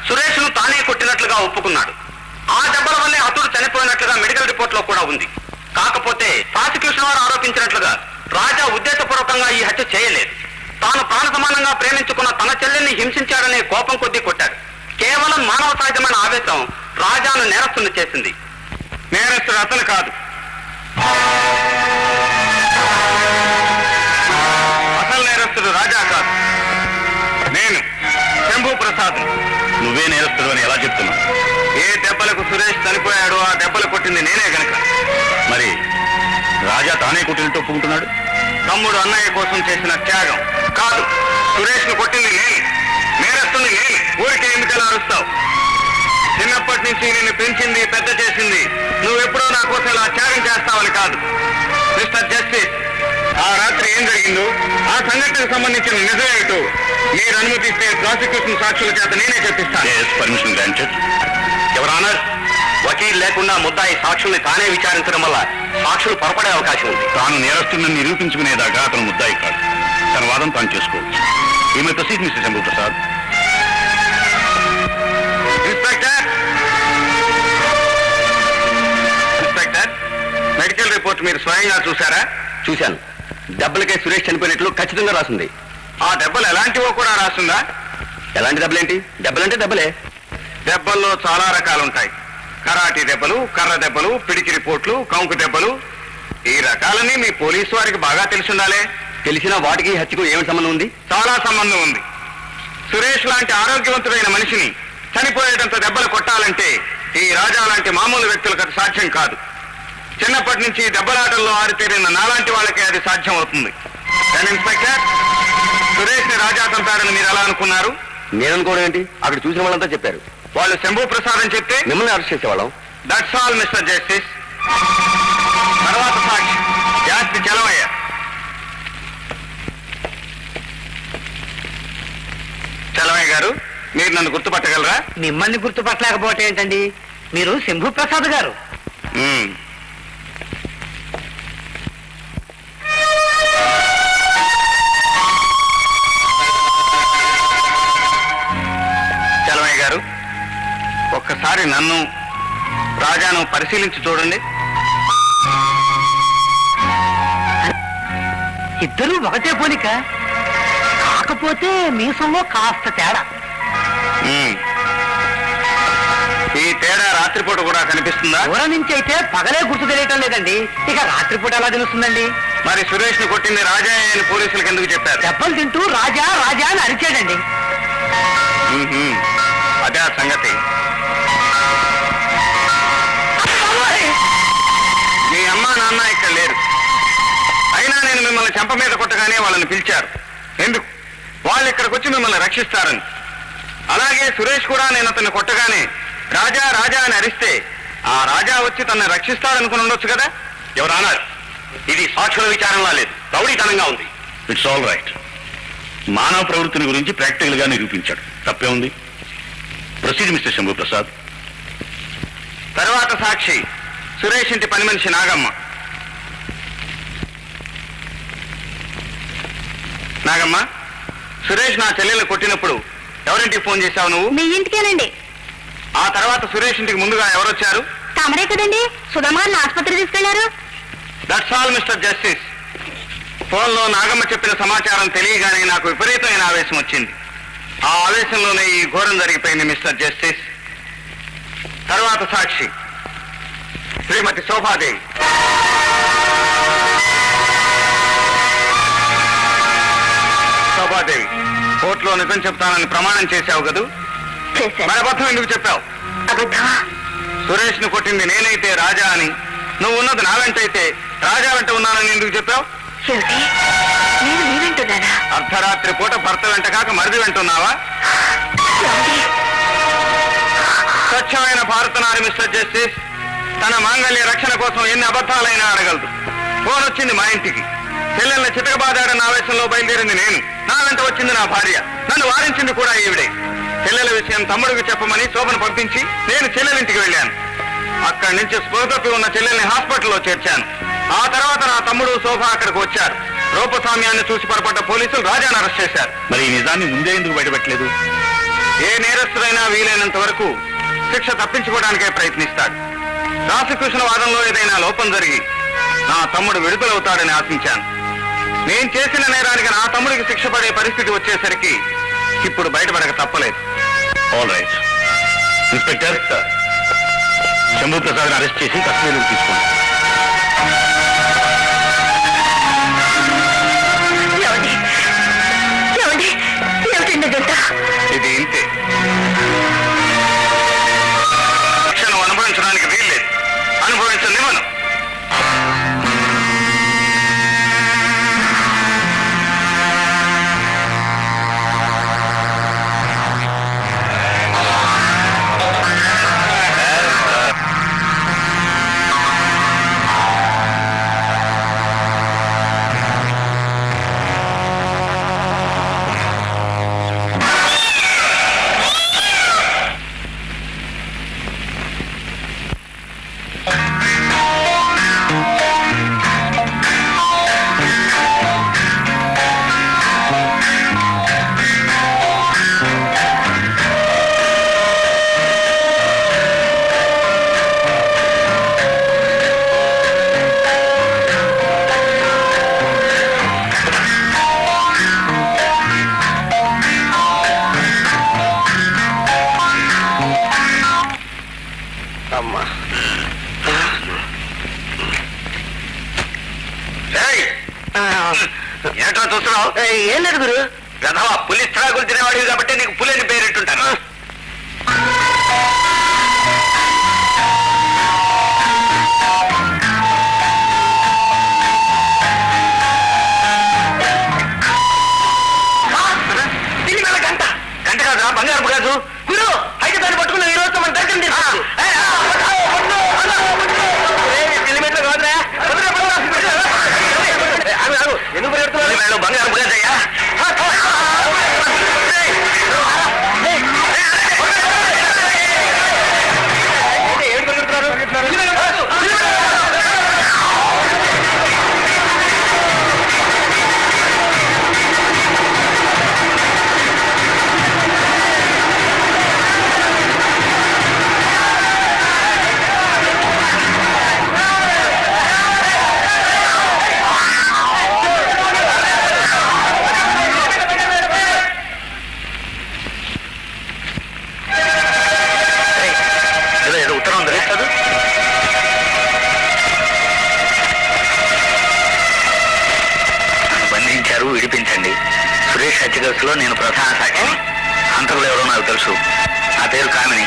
సురేష్ ను తానే కొట్టినట్లుగా ఒప్పుకున్నాడు. ఆ దెబ్బల వల్లే అతడు చనిపోయినట్లుగా మెడికల్ రిపోర్ట్ లో కూడా ఉంది. కాకపోతే ప్రాసిక్యూషన్ వారు ఆరోపించినట్లుగా రాజా ఉద్దేశపూర్వకంగా ఈ హత్య చేయలేదు. తాను ప్రాణ సమానంగా ప్రేమించుకున్న తన చెల్లెల్ని హింసించాడనే కోపం కొద్దీ కొట్టాడు. కేవలం మానవ సహజమైన ఆవేశం రాజాను నేరస్తుని చేసింది. నేరస్తుడు అతను కాదు, అసలు నేరస్తుడు రాజా కాదు, నేను శంభు ప్రసాద్. నువ్వే నేరస్తుడు అని ఎలా చెప్తున్నావు? ఏ దెబ్బలకు సురేష్ చనిపోయాడో ఆ దెబ్బలు కొట్టింది నేనే గనక. మరి రాజా తానే కుట్టినట్టు ఒప్పుకుంటున్నాడు. తమ్ముడు అన్నయ్య కోసం చేసిన త్యాగం కాదు, సురేష్ ను కొట్టింది నేను, నేరస్తుని నేను. ఊరికే ఎందుకలా అరుస్తావు? చిన్నప్పటి నుంచి నిన్ను పెంచింది, పెద్ద చేసింది నువ్వెప్పుడో నా కోసం ఇలా త్యాగం చేస్తావని కాదు. మిస్టర్ జస్టిస్, ఆ రాత్రి ఏం జరిగిందో, ఆ సంఘటనకు సంబంధించిన నిజమేమిటో మీరు అనుమతిస్తే ప్రాసిక్యూషన్ సాక్షుల చేత నేనే చెప్పిస్తాను. Permission granted. యువర్ ఆనర్, వకీల్ లేకుండా ముద్దాయి సాక్షుల్ని తానే విచారించడం వల్ల సాక్షులు పొరపడే అవకాశం ఉంది. తాను నేరస్తుడిని నిరూపించుకునేదాకా అతను ముద్దాయి కాదు. తన వాదం తాను చేసుకోవచ్చు. ఈమె proceed mister Shambhu Prasad. Inspector, inspector, medical report మీరు స్వయంగా చూసారా? చూశాను. దెబ్బలకే సురేష్ చనిపోయినట్లు ఖచ్చితంగా రాసింది. ఆ దెబ్బలు ఎలాంటివో కూడా రాస్తుందా? ఎలాంటి దెబ్బలేంటి? దెబ్బలంటే దెబ్బలే. దెబ్బల్లో చాలా రకాలుంటాయి. కరాటీ దెబ్బలు, కర్ర దెబ్బలు, పిడికిరి పోట్లు, కంకు దెబ్బలు. ఈ రకాలని మీ పోలీసు వారికి బాగా తెలిసిండాలే. తెలిసిన వాటికి హత్యకు ఏమి సంబంధం ఉంది? చాలా సంబంధం ఉంది. సురేష్ లాంటి ఆరోగ్యవంతుడైన మనిషిని చనిపోయేటంత దెబ్బలు కొట్టాలంటే ఈ రాజా లాంటి మామూలు వ్యక్తులకు అది సాధ్యం కాదు. చిన్నప్పటి నుంచి దెబ్బలాటల్లో ఆరితేరిన నాలాంటి వాళ్ళకే అది సాధ్యం అవుతుంది. ఇన్స్పెక్టర్, సురేష్ ని రాజా చంపాడని మీరు ఎలా అనుకున్నారు? నేను అనుకోవడం ఏంటి? అక్కడ చూసిన వాళ్ళంతా చెప్పారు. వాళ్ళు శంభు ప్రసాద్ అని చెప్తే మిమ్మల్ని అరెస్ట్ చేసేవాళ్ళం. That's all mister justice. తర్వాత సాక్షి జాస్తి చలమయ్య. చలమయ్య గారు, మీరు నన్ను గుర్తుపట్టగలరా? మిమ్మల్ని గుర్తుపట్టలేకపోతే ఏంటండి, మీరు శంభు ప్రసాద్ గారు. చలమయ్య గారు, ఒక్కసారి నన్ను రాజాను పరిశీలించి చూడండి. ఇద్దరూ ఒకటే పోలిక, కాకపోతే మీసంలో కాస్త తేడా. ఈ తేడా రాత్రిపూట కూడా కనిపిస్తుందా? దూరం నుంచి అయితే పగలే గుర్తు తెలియటం లేదండి, ఇక రాత్రిపూట ఎలా తెలుస్తుందండి? మరి సురేష్ ను కొట్టింది రాజా అని పోలీసులకు ఎందుకు చెప్పారు? దెబ్బలు తింటూ రాజా రాజా అని అరిచాడండి. అదే ఆ సంగతి. మీ అమ్మ నాన్న ఇక్కడ లేరు. అయినా నేను మిమ్మల్ని చెంప మీద కొట్టగానే వాళ్ళని పిలిచారు. ఎందుకు? వాళ్ళు ఇక్కడికి వచ్చి మిమ్మల్ని రక్షిస్తారని. అలాగే సురేష్ కూడా నేను అతన్ని కొట్టగానే రాజా రాజా అని అరిస్తే ఆ రాజా వచ్చి తనని రక్షిస్తాడనుకుని ఉండొచ్చు కదా. ఎవరు అన్నారు? ఇది సాక్షుల విచారంలా లేదు, రౌడీతనంగా ఉంది. It's all right. మానవ ప్రవృత్తిని గురించి ప్రాక్టికల్ గా నిరూపించాడు. తప్పే ఉంది. Proceed mister Shambhu Prasad. తర్వాత సాక్షి సురేష్ ఇంటి పని మనిషి నాగమ్మ. నాగమ్మ, సురేష్ నా చెల్లెల్ని కొట్టినప్పుడు ఎవరింటికి ఫోన్ చేశావు నువ్వు? మీ ఇంటికేనండి. ఆ తర్వాత సురేష్ ఇంటికి ముందుగా ఎవరొచ్చారు? తమరే కదండి సుధమ్మాన్ని ఆసుపత్రి తీసుకెళ్లారు. That's all mister justice. ఫోన్లో నాగమ్మ చెప్పిన సమాచారం తెలియగానే నాకు విపరీతమైన ఆవేశం వచ్చింది. ఆ ఆవేశంలోనే ఈ ఘోరం జరిగిపోయింది మిస్టర్ జస్టిస్. తర్వాత సాక్షి శ్రీమతి శోభాదేవి. శోభాదేవి, కోర్టులో నిజం చెప్తానని ప్రమాణం చేశావు కదూ? మరి అబద్ధం ఎందుకు చెప్పావు? సురేష్ ను కొట్టింది నేనైతే రాజా అని, నువ్వు ఉన్నది నా వెంట అయితే రాజా వెంట ఉన్నానని ఎందుకు చెప్పావు? నేను మీ వింటున్నానా? అర్ధరాత్రి పూట భర్త వెంట కాక మరిది వెంటున్నావా? స్వచ్ఛమైన భారత నారి మిస్టర్ జస్టిస్ తన మాంగళ్య రక్షణ కోసం ఎన్ని అబద్ధాలైనా అడగలదు. ఫోన్ వచ్చింది మా ఇంటికి. చెల్లెల్ని చితకబాదాడన్న ఆవేశంలో బయలుదేరింది నేను. నా వెంట వచ్చింది నా భార్య. నన్ను వారించింది కూడా ఈవిడే. చెల్లెల విషయం తమ్ముడికి చెప్పమని శోభను పంపించి నేను చెల్లెలింటికి వెళ్ళాను. అక్కడి నుంచి స్పృహ తప్పి ఉన్న చెల్లెల్ని హాస్పిటల్లో చేర్చాను. ఆ తర్వాత నా తమ్ముడు శోభ అక్కడికి వచ్చారు. రూపస్వామ్యాన్ని చూసి పొరపడ్డ పోలీసులు రాజాను అరెస్ట్ చేశారు. మరి ఈ నిజాన్ని ముందే ఎందుకు బయటపెట్టలేదు? ఏ నేరస్తులైనా వీలైనంత వరకు శిక్ష తప్పించుకోవడానికే ప్రయత్నిస్తాడు. ప్రాసిక్యూషన్ వాదంలో ఏదైనా లోపం జరిగి నా తమ్ముడు విడుదలవుతాడని ఆశించాను. నేను చేసిన నేరానికి నా తమ్ముడికి శిక్ష పడే పరిస్థితి వచ్చేసరికి ఇప్పుడు బయటపడక తప్పలేదు. All right inspector, Shambhu Prasad arrest చేసి కస్టడీలోకి తీసుకోండి. ఇది ఇంతే. శిక్షను అనుభవించడానికి వీల్లేదు. అనుభవించండి మనం. ఏంట్రా చూస్తున్నావు? ఏం లేదు గురు. గదవా పులి త్రాగులు తినేవాడివి కాబట్టి నీకు పులిని పేరెట్టుంటాను. గంట కాదురా, బంగారపు కాదు గురు. అయితే దాన్ని పట్టుకున్న ఈ రోజు మన దర్శనం తీసుకో. ఎందుకు పెడుతున్నావు? బంగారం పులేదయ్యా. ఏం పెడుతున్నారు? విడిపించండి. సురేష్ హత్య కేసులో నేను ప్రధాన సాక్షిని. హంతకులు ఎవరో నాకు తెలుసు. నా పేరు కామిని.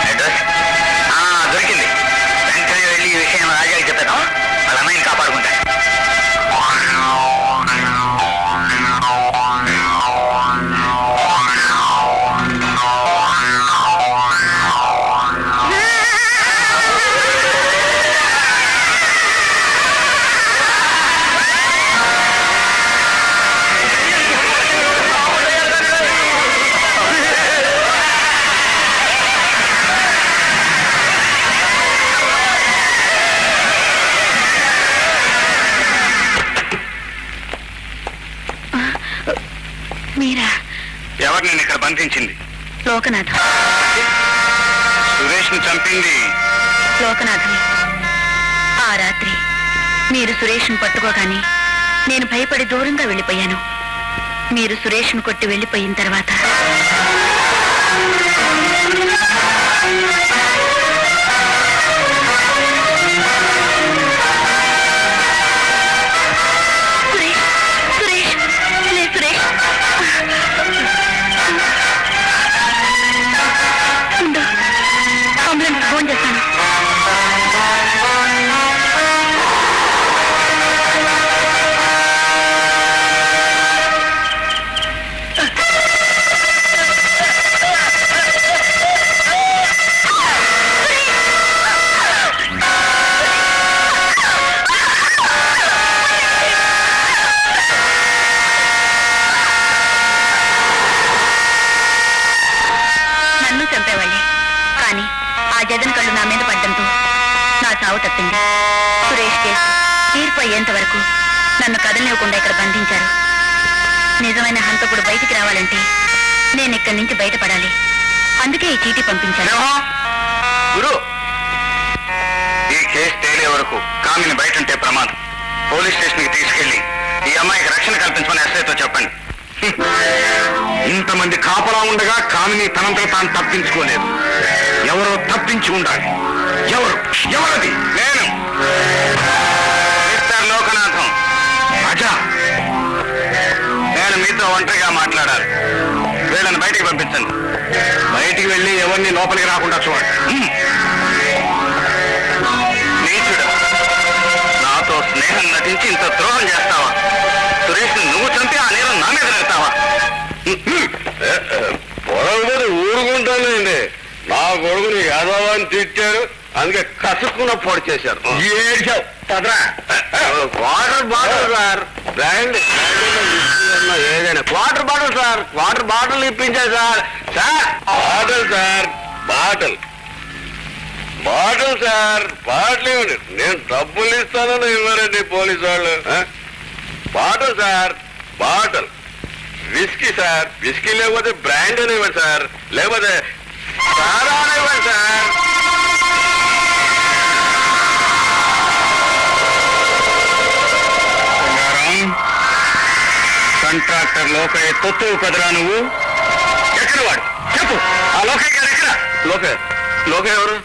అడ్రస్ దొరికింది. వెంటనే వెళ్ళి ఈ విషయం రాజాకి చెప్పాను. వాళ్ళ అమ్మాయిని కాపాడుకుంటాను. మీరా? ఎవరు నేను ఇక్కడ బంధించింది? లోకనాథం. సురేష్ ని చంపింది లోకనాథం. ఆ రాత్రి మీరు సురేష్ను పట్టుకోగానే నేను భయపడి దూరంగా వెళ్ళిపోయాను. మీరు సురేష్ను కొట్టి వెళ్ళిపోయిన తర్వాత ఫోన్ చేస్తాను. నన్ను చంపేవాళ్ళే, కానీ ఆ జగన్ కళ్ళు నా మీద పడ్డంతో నా చావు తప్పింది. సురేష్ కేసు తీర్పు అయ్యేంత వరకు నన్ను కదలనివ్వకుండా ఇక్కడ బంధించారు. నిజమైన హంతకుడు బయటికి రావాలంటే నేను ఇక్కడి నుంచి బయటపడాలి. అందుకే ఈ చీటీ పంపించాను. గురు, ఈ కేసు తేలే వరకు కామిని బయట ఉంటే ప్రమాదం. పోలీస్ స్టేషన్ కి తీసుకెళ్లి ఈ అమ్మాయికి రక్షణ కల్పించమని ఎస్ఐతో చెప్పండి. ఇంతమంది కాపలా ఉండగా కామిని తనంతట తాను తప్పించుకోలేదు. ఎవరో తప్పించి ఉండాలి. ఎవరది? నేను, మిస్టర్ లోకనాథం. అజా, నేను మీతో ఒంటరిగా మాట్లాడాలి. వీళ్ళని బయటికి పంపించండి. బయటికి వెళ్ళి ఎవరిని లోపలికి రాకుండా చూడండి. నీచుడు, నాతో స్నేహం నటించి ఇంత ద్రోహం చేస్తావా? సురేష్ నువ్వు చంపి ఆ నేరం నా మీద వెళ్తావా? పొడవుదని ఊరుకుంటానండి. నా కొడుకుని యాదవాన్ని తిట్టారు, అందుకే కసుక్కున్న పొడి చేశారు. ఏడ్చావు పదరా. వాటర్ బాటిల్ సార్, బ్రాండ్ ఏదైనా water bottle sir, water bottle ఇప్పించారు sir. Bottle sir, bottle sir, bottle ఇవ్వండి. నేను డబ్బులు ఇస్తానని ఇవ్వరండి పోలీసు వాళ్ళు. Bottle sir, bottle. Whisky sir, whisky లేకపోతే బ్రాండ్ అని ఇవ్వండి సార్, లేకపోతే సారా అని ఇవ్వండి సార్. కాంట్రాక్టర్ లోకయ్య తొత్తు కదరా నువ్వు? ఎక్కడ వాడు చెప్పు. ఆ లోకయ్య గారు ఎక్కడ? లోకయ్య ఎవరు?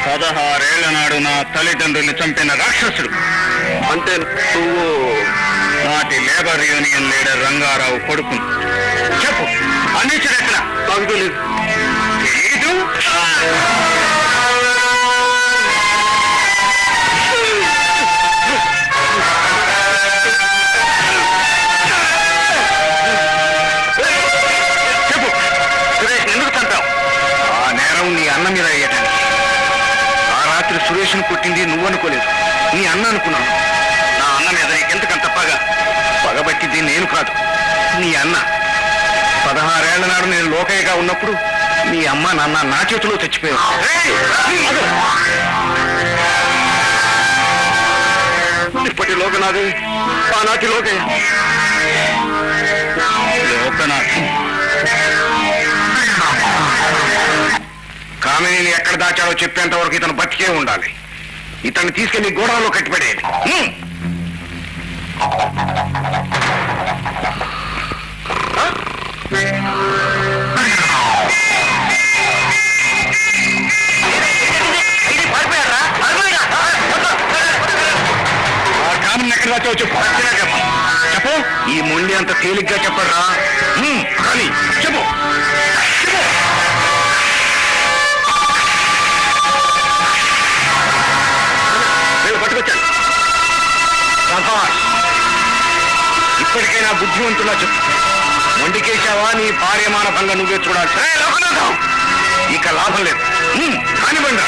16 ఏళ్ల నాడు నా తల్లిదండ్రుల్ని చంపిన రాక్షసుడు. అంటే నువ్వు నాటి లేబర్ యూనియన్ లీడర్ రంగారావు కొడుకు. చెప్పు, అన్నించుడు ఎక్కడ? నాకు తెలీదు. చెప్పు, సురేష్ ఎందుకు చంపావు? ఆ నేరం నీ అన్న మీద అయ్యటానికి. ఆ రాత్రి సురేష్ను కొట్టింది నువ్వు అనుకోలేదు, నీ అన్న అనుకున్నాను. నా అన్న మీద నీకెందుకంత పగబట్టింది నేను కాదు, నీ అన్న. 16 ఏళ్ల నాడు నేను లోకయ్యగా ఉన్నప్పుడు మీ అమ్మ నాన్న నా చేతిలో చచ్చిపోయావు. ఇప్పటి లోకనాథే, ఆనాటి లోకయ్య. లోకనాథ్ కామిని ఎక్కడ దాచాడో చెప్పేంత వరకు ఇతను బతికే ఉండాలి. ఇతన్ని తీసుకెళ్లి గోడలో కట్టిపడేయండి. కామిని ఎక్కడ దాచావో చెప్పు. చెప్పు. ఈ మొండి అంత తేలిగ్గా చెప్పరా? కానీ చెప్పు. పట్టుకొచ్చాను. ఇప్పటికైనా బుద్ధివంతులా చెప్పు. మొండికేశావా నీ భార్యమాన భంగ నువ్వే చూడాలి. ఇక లాభం లేదు. కానివ్వండి.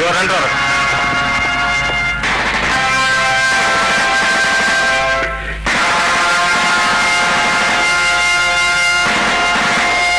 ఇదిగో రండి రా.